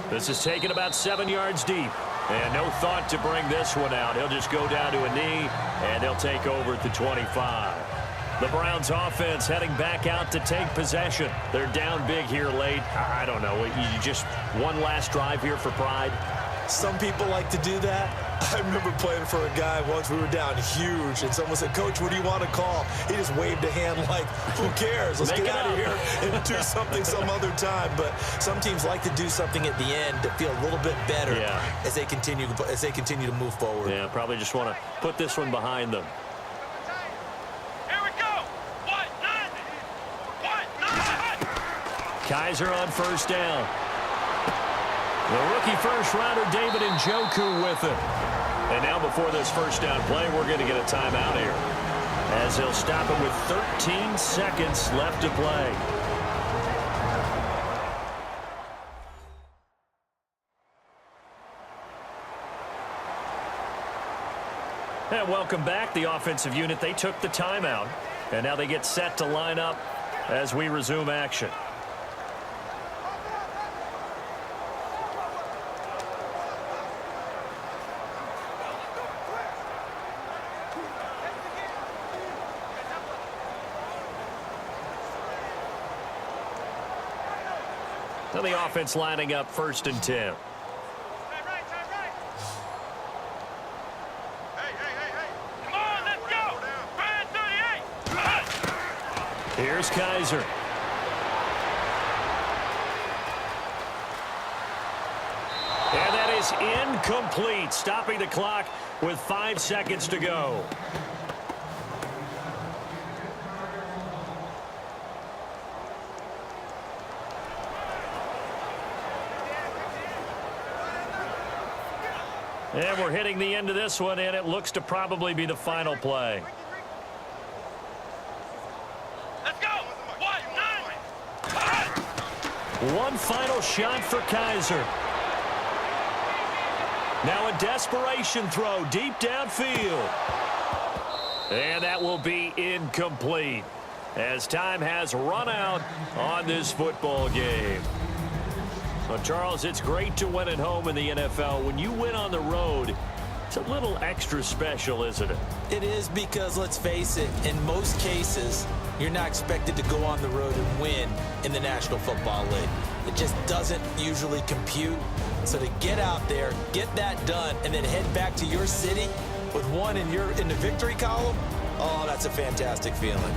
This is taken about 7 yards deep. And no thought to bring this one out. He'll just go down to a knee, and they'll take over at the 25. The Browns offense heading back out to take possession. They're down big here late. I don't know. You just one last drive here for pride. Some people like to do that. I remember playing for a guy once. We were down huge, and someone said, "Coach, what do you want to call?" He just waved a hand like, who cares? Let's get out of here and do something some other time. But some teams like to do something at the end to feel a little bit better as they continue to move forward. Yeah, probably just want to put this one behind them. Here we go. What? Kaiser on first down. The rookie first-rounder David Njoku with it. And now before this first down play, we're going to get a timeout here, as he'll stop it with 13 seconds left to play. And welcome back. The offensive unit, they took the timeout, and now they get set to line up as we resume action. So the offense lining up 1st and 10. Hey. Come on, let's go. Brand 38. Here's Kaiser. And that is incomplete, stopping the clock with 5 seconds to go. And we're hitting the end of this one, and it looks to probably be the final play. Let's go. One final shot for Kaiser. Now a desperation throw deep downfield. And that will be incomplete, as time has run out on this football game. Well, Charles, it's great to win at home in the NFL. When you win on the road, it's a little extra special, isn't it? It is, because, let's face it, in most cases, you're not expected to go on the road and win in the National Football League. It just doesn't usually compute. So to get out there, get that done, and then head back to your city with one in the victory column, oh, that's a fantastic feeling.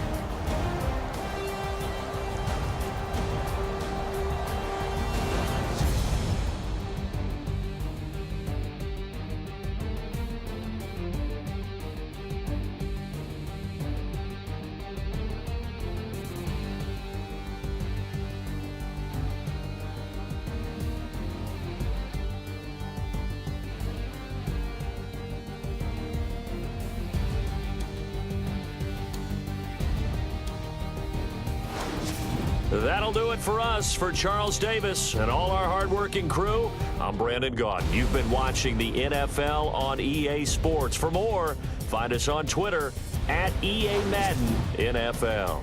That'll do it for us. For Charles Davis and all our hardworking crew, I'm Brandon Gaudin. You've been watching the NFL on EA Sports. For more, find us on Twitter at EA Madden NFL.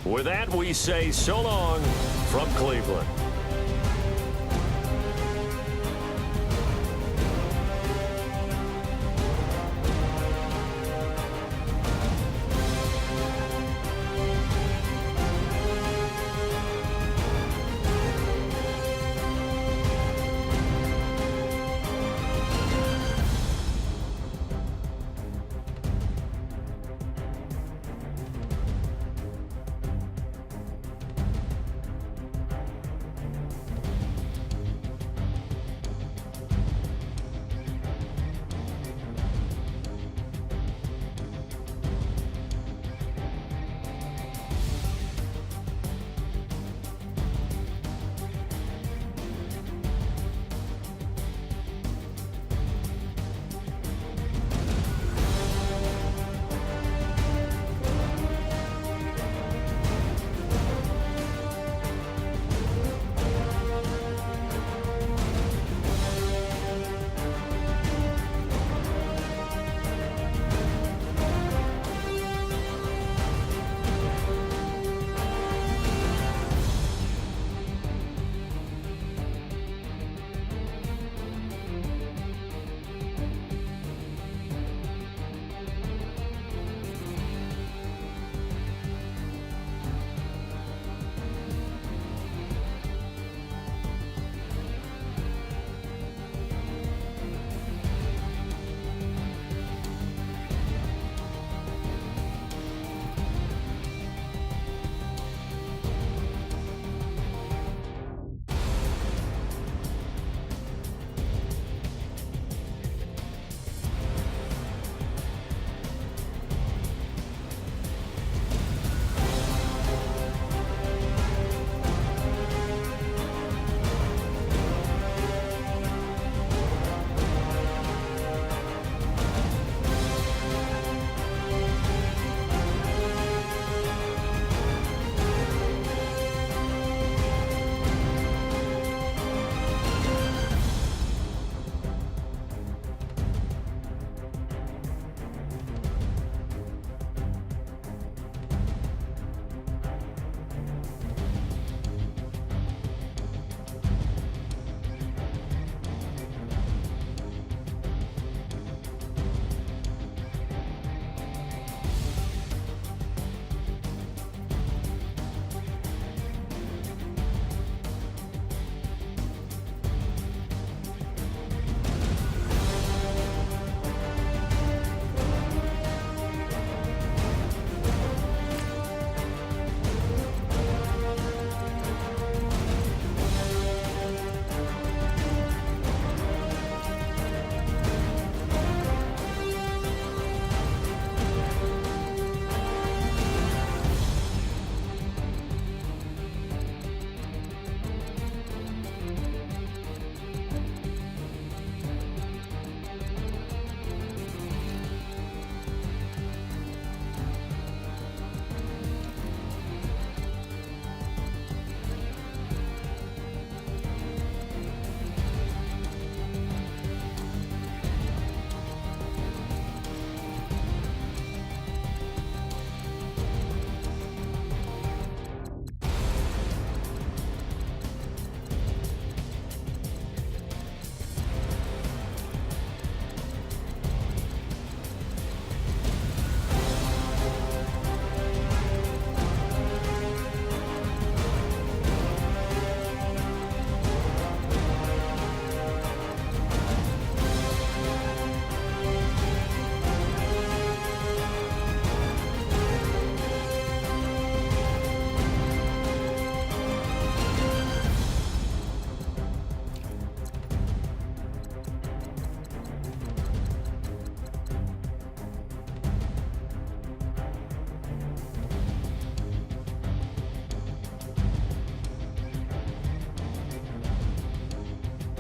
With that, we say so long from Cleveland.